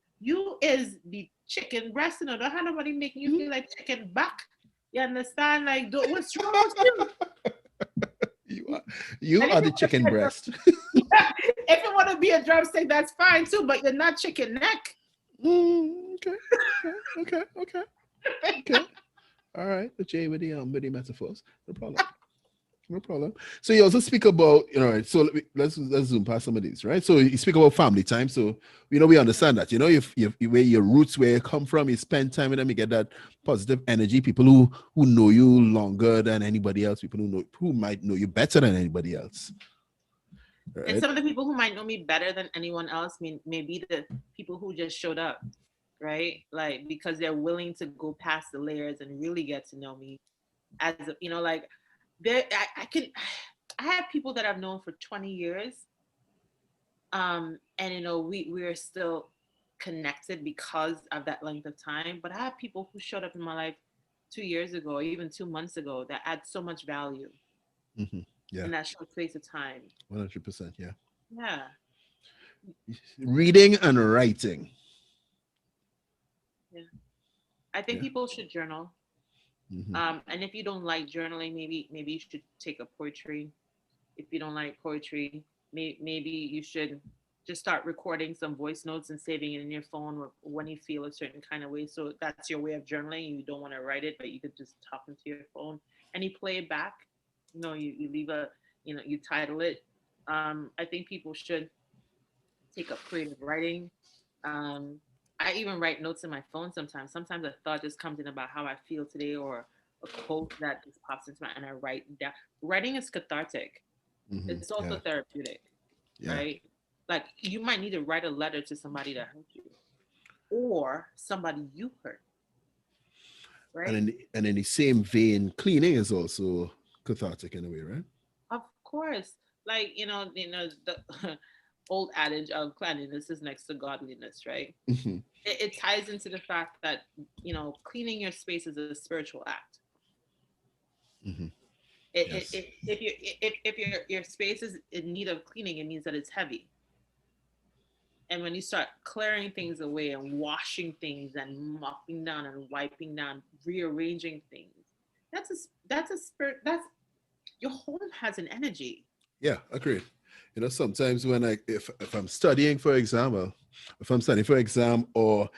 is the chicken breast, Don't have nobody making you feel like chicken back. You understand? Like, what's wrong with you? You are the chicken breast. If you want to be a drumstick, that's fine too, but you're not chicken neck. Okay. All right, the J with the metaphors. No problem. So you also speak about, so let's zoom past some of these, right? So you speak about family time. So, we understand that, if where your roots, where you come from, you spend time with them, you get that positive energy. People who know you longer than anybody else, people who might know you better than anybody else. Right? And some of the people who might know me better than anyone else may be the people who just showed up, right? Like, because they're willing to go past the layers and really get to know me as like, I have people that I've known for 20 years. And we're still connected because of that length of time. But I have people who showed up in my life 2 years ago, or even 2 months ago, that add so much value in that short space of time. 100%, yeah. Yeah. Reading and writing. Yeah. I think people should journal. And if you don't like journaling, maybe you should take up poetry. If you don't like poetry, maybe you should just start recording some voice notes and saving it in your phone when you feel a certain kind of way. So that's your way of journaling. You don't want to write it, but you could just talk into your phone and you play it back. You leave you title it. I think people should take up creative writing. I even write notes in my phone sometimes. Sometimes a thought just comes in about how I feel today, or a quote that just pops into my, and I write down. Writing is cathartic. It's also therapeutic, right? Like, you might need to write a letter to somebody that hurt you, or somebody you hurt, right? And in the same vein, cleaning is also cathartic in a way, right? Of course. Like, the old adage of cleanliness is next to godliness, right? It ties into the fact that, cleaning your space is a spiritual act. If your space is in need of cleaning, it means that it's heavy. And when you start clearing things away and washing things and mopping down and wiping down, rearranging things, that's a spirit. That's your home has an energy. Yeah, agreed. Sometimes when if I'm studying for exam, or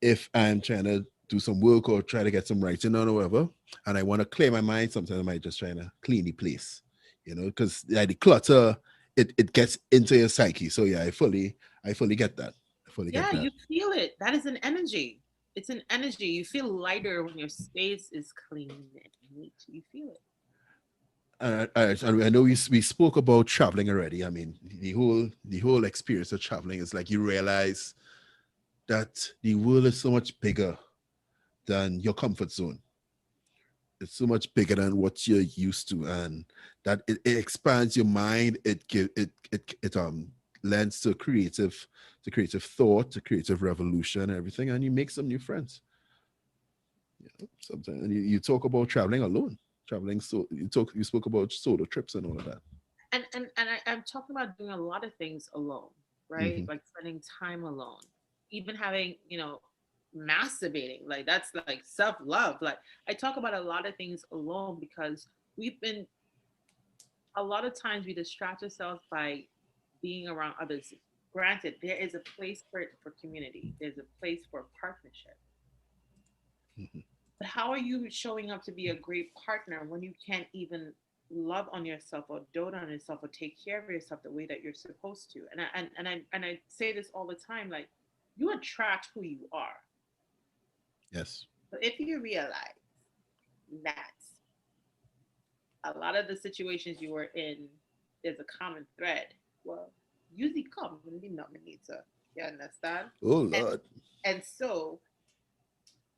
if I'm trying to do some work or try to get some writing on or whatever, and I want to clear my mind, sometimes I might just try to clean the place, because the clutter, it gets into your psyche. So yeah, I fully get that. Yeah, you feel it. That is an energy. It's an energy. You feel lighter when your space is clean and neat. You feel it. I know we spoke about traveling already. I mean, the whole experience of traveling is like you realize that the world is so much bigger than your comfort zone. It's so much bigger than what you're used to, and that it expands your mind. It lends to creative thought, to creative revolution, and everything, and you make some new friends. Sometimes, and you talk about traveling alone, traveling. So you spoke about solo trips and all of that. I'm talking about doing a lot of things alone, right? Hmm. Like spending time alone, even having, masturbating. Like that's like self love. Like I talk about a lot of things alone because we've been a lot of times we distract ourselves by being around others. Granted, there is a place for community. There's a place for partnership. Hmm. But how are you showing up to be a great partner when you can't even love on yourself or dote on yourself or take care of yourself the way that you're supposed to? And I say this all the time, like you attract who you are. Yes. So if you realize that a lot of the situations you were in, there's a common thread. Well, usually come when the nominator. You understand? Oh And Lord. and so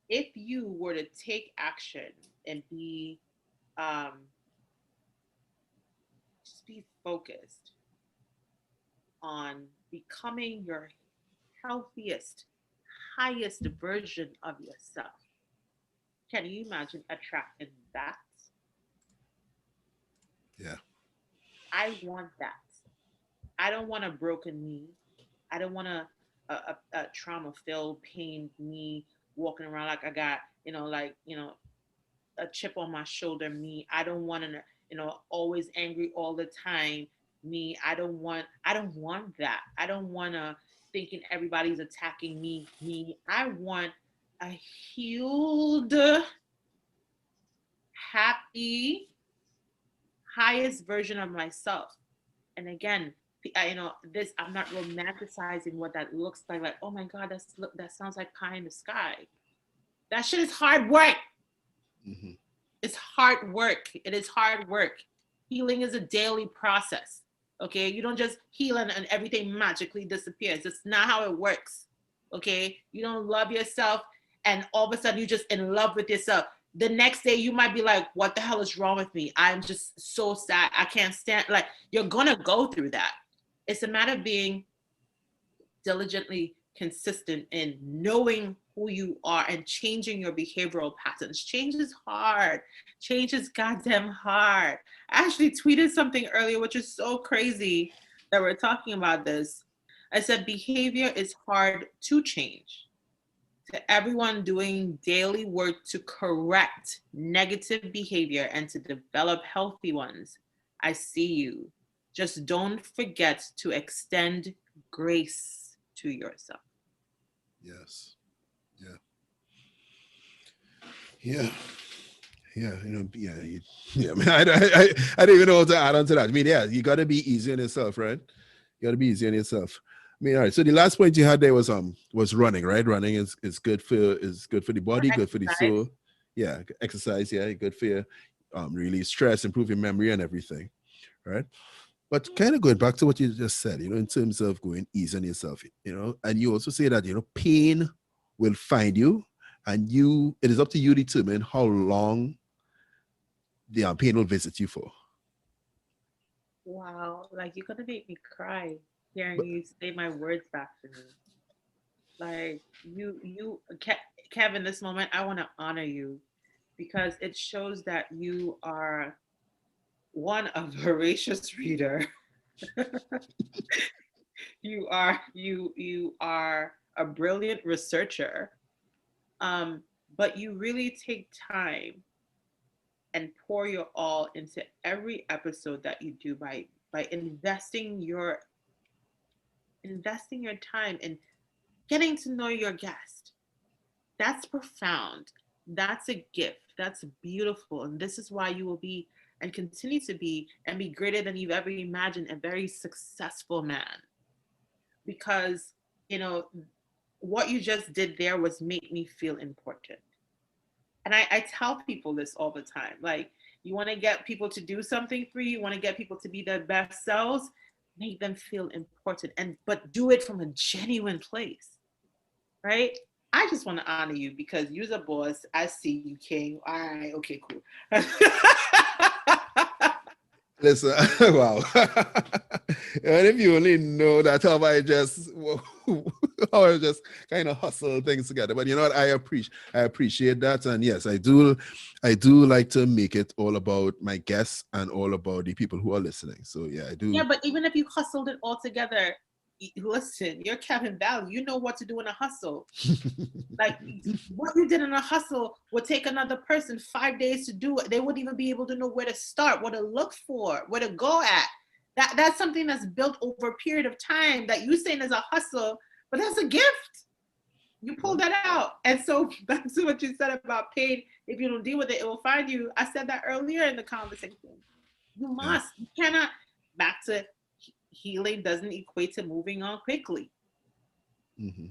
if you were to take action and be just be focused on becoming your healthiest, highest version of yourself. Can you imagine attracting that? Yeah. I want that. I don't want a broken me. I don't want a trauma filled, pain me walking around like I got, a chip on my shoulder me. I don't want to, always angry all the time me. I don't want that. I don't want to thinking everybody's attacking me. I want a healed, happy, highest version of myself. And again, this, I'm not romanticizing what that looks like. Like, oh my God, that sounds like pie in the sky. That shit is hard work. Hmm. It's hard work. It is hard work. Healing is a daily process. Okay. You don't just heal and everything magically disappears. That's not how it works. Okay. You don't love yourself and all of a sudden you're just in love with yourself. The next day you might be like, what the hell is wrong with me? I'm just so sad. I can't stand. Like, you're going to go through that. It's a matter of being diligently consistent in knowing who you are and changing your behavioral patterns. Change is hard. Change is goddamn hard. I actually tweeted something earlier, which is so crazy that we're talking about this. I said, behavior is hard to change. To everyone doing daily work to correct negative behavior and to develop healthy ones, I see you. Just don't forget to extend grace to yourself. Yes. Yeah. Yeah. Yeah. Yeah. Yeah. Man, I don't even know what to add on to that. I mean, yeah, you got to be easy on yourself, right? You got to be easy on yourself. I mean, all right. So the last point you had there was running, right? Running is good for the Or body, good for the exercise. soul. Yeah, exercise. Yeah, good for your release stress, improve your memory, and everything, right? But kind of going back to what you just said, in terms of going easy on yourself, and you also say that pain will find you, and it is up to you to determine how long the pain will visit you for. Wow, like you're gonna make me cry hearing But you say my words back to me. Like Kevin, this moment, I want to honor you because it shows that you are one, a voracious reader. You are a brilliant researcher. Um, but you really take time and pour your all into every episode that you do by investing your time in getting to know your guest. That's profound. That's a gift. That's beautiful. And this is why you will be and continue to be and be greater than you've ever imagined, a very successful man. Because, you know, what you just did there was make me feel important. And I tell people this all the time. Like, You want to get people to do something for you. You want to get people to be their best selves. Make them feel important, but do it from a genuine place, right? I just want to honor you because you're a boss. I see you, King. All right, okay, cool. Listen, wow. And if you only know that how I just how I just kind of hustle things together. But you know what? I appreciate that. And yes, I do like to make it all about my guests and all about the people who are listening. So yeah, I Yeah, do. but even if you hustled it all together, listen, you're Kevin Valley. You know what to do in a hustle. Like what you did in a hustle would take another person 5 days to do it. They wouldn't even be able to know where to start, what to look for, where to go at. That's something that's built over a period of time that you saying is a hustle, but that's a gift. You pull that out. And so back to what you said about pain, if you don't deal with it, it will find you. I said that earlier in the conversation. You Yeah. must. You cannot. Back to healing doesn't equate to moving on quickly, Mm-hmm.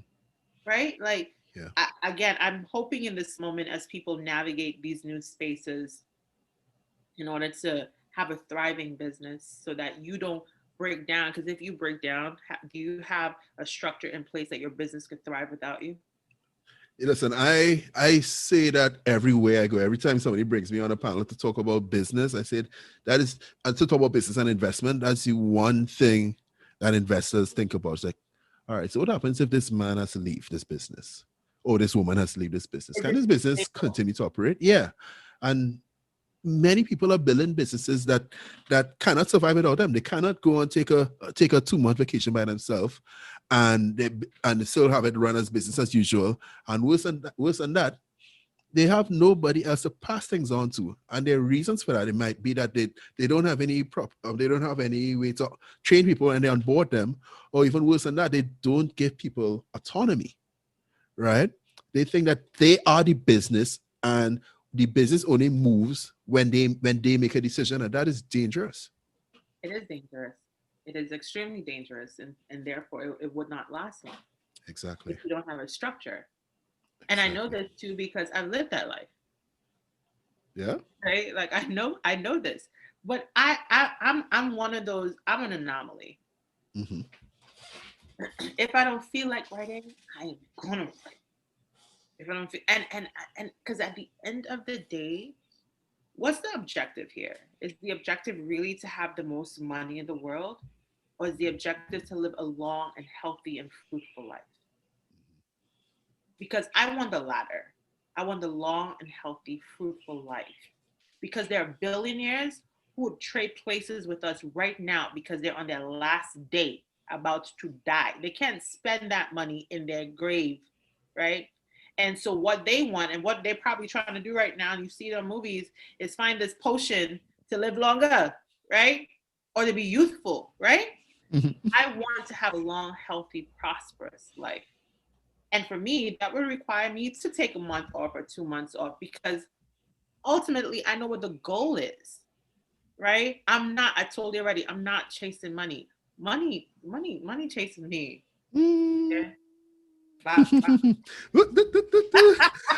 right? Like, Yeah. again, I'm hoping in this moment as people navigate these new spaces in order to have a thriving business so that you don't break down. Because if you break down, do you have a structure in place that your business could thrive without you? Listen, I say that everywhere I go. Every time somebody brings me on a panel to talk about business, I said that is, and to talk about business and investment. That's the one thing that investors think about. It's like, all right, so what happens if this man has to leave this business, or this woman has to leave this business? Is Can it this business sustainable? continue to operate? Yeah, and many people are building businesses that cannot survive without them. They cannot go and take a 2 month vacation by themselves, and they still have it run as business as usual. And worse than that, they have nobody else to pass things on to. And their reasons for that, it might be that they don't have any they don't have any way to train people and they onboard them, or even worse than that, they don't give people autonomy, right? They think that they are the business and the business only moves when they make a decision, and that is dangerous. It is dangerous. It is extremely dangerous, and therefore it would not last long if Exactly. you don't have a structure. And I know Exactly. this too because I've lived that life, Yeah. right? Like I know this, but I'm one of those. I'm an anomaly. Hmm. If I don't feel like writing, I am gonna write. If I don't feel, and because at the end of the day, what's the objective here? Is the objective really to have the most money in the world, or is the objective to live a long and healthy and fruitful life? Because I want the latter. I want the long and healthy, fruitful life. Because there are billionaires who would trade places with us right now because they're on their last day about to die. They can't spend that money in their grave, right? And so what they want and what they're probably trying to do right now, and you see it on movies, is find this potion to live longer, right? Or to be youthful, right? I want to have a long, healthy, prosperous life. And for me, that would require me to take a month off or 2 months off because ultimately I know what the goal is, right? I told you already, I'm not chasing money. Money chasing me. Mm. Yeah. Bye, bye.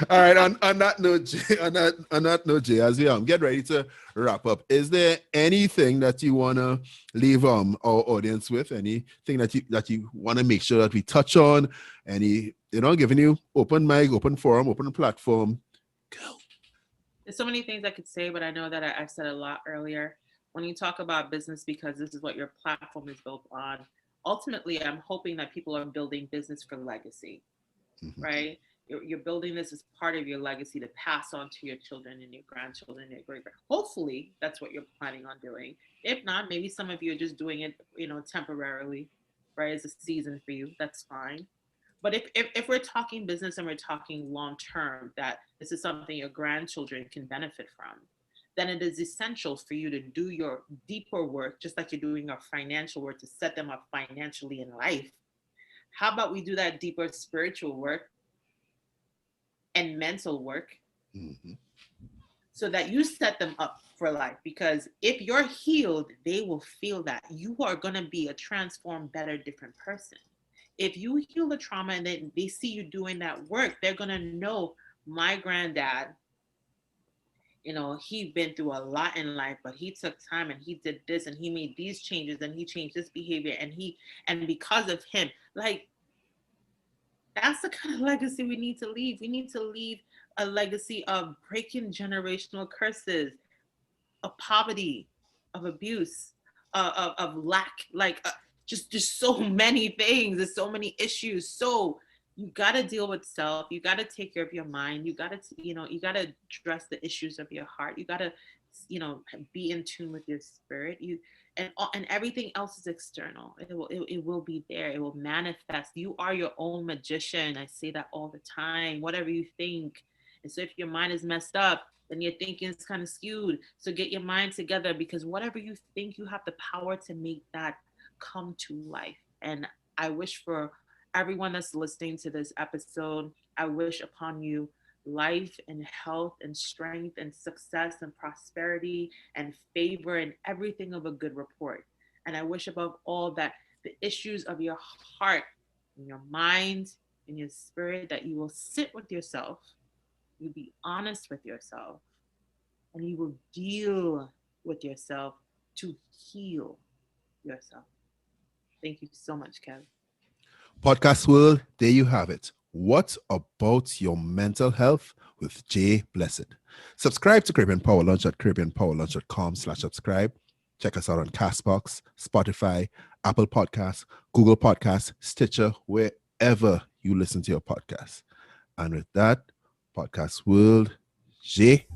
All right. On that note, Jay, on that note, Jay, as we get ready to wrap up, is there anything that you wanna leave our audience with? Anything that you wanna make sure that we touch on? Any, giving you open mic, open forum, open platform. Go. There's so many things I could say, but I know that I've said a lot earlier. When you talk about business, because this is what your platform is built on, ultimately, I'm hoping that people are building business for legacy, Mhm. right? You're building this as part of your legacy to pass on to your children and your grandchildren and your great. Hopefully, that's what you're planning on doing. If not, maybe some of you are just doing it, temporarily, right? As a season for you. That's fine. But if we're talking business and we're talking long term, that this is something your grandchildren can benefit from, then it is essential for you to do your deeper work, just like you're doing your financial work to set them up financially in life. How about we do that deeper spiritual work and mental work Mhm. so that you set them up for life? Because if you're healed, they will feel that you are going to be a transformed, better, different person. If you heal the trauma and then they see you doing that work, they're going to know my granddad he'd been through a lot in life, but he took time and he did this and he made these changes and he changed this behavior and because of him, like, that's the kind of legacy we need to leave. We need to leave a legacy of breaking generational curses, of poverty, of abuse, of lack, like just so many things. There's so many issues. So you got to deal with self. You got to take care of your mind. You got to, you got to address the issues of your heart. You got to, be in tune with your spirit. And everything else is external. It will be there. It will manifest. You are your own magician. I say that all the time. Whatever you think. And so if your mind is messed up, then your thinking is kind of skewed. So get your mind together, because whatever you think, you have the power to make that come to life. And I wish for everyone that's listening to this episode, I wish upon you life and health and strength and success and prosperity and favor and everything of a good report. And I wish above all that the issues of your heart and your mind and your spirit, that you will sit with yourself, you be honest with yourself, and you will deal with yourself to heal yourself. Thank you so much, Kev. Podcast world, there you have it. What about your mental health with Jay Blessed? Subscribe to Caribbean Power Lunch at caribbeanpowerlunch.com/subscribe. Check us out on Castbox, Spotify, Apple Podcasts, Google Podcasts, Stitcher, wherever you listen to your podcasts. And with that, Podcast world, Jay.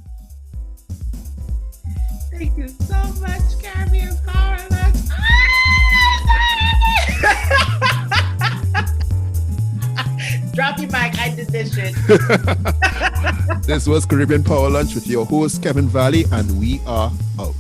Thank you so much, Caribbean Power Lunch. Drop your mic, I did this shit. This was Caribbean Power Lunch with your host, Kevin Valley, and we are out.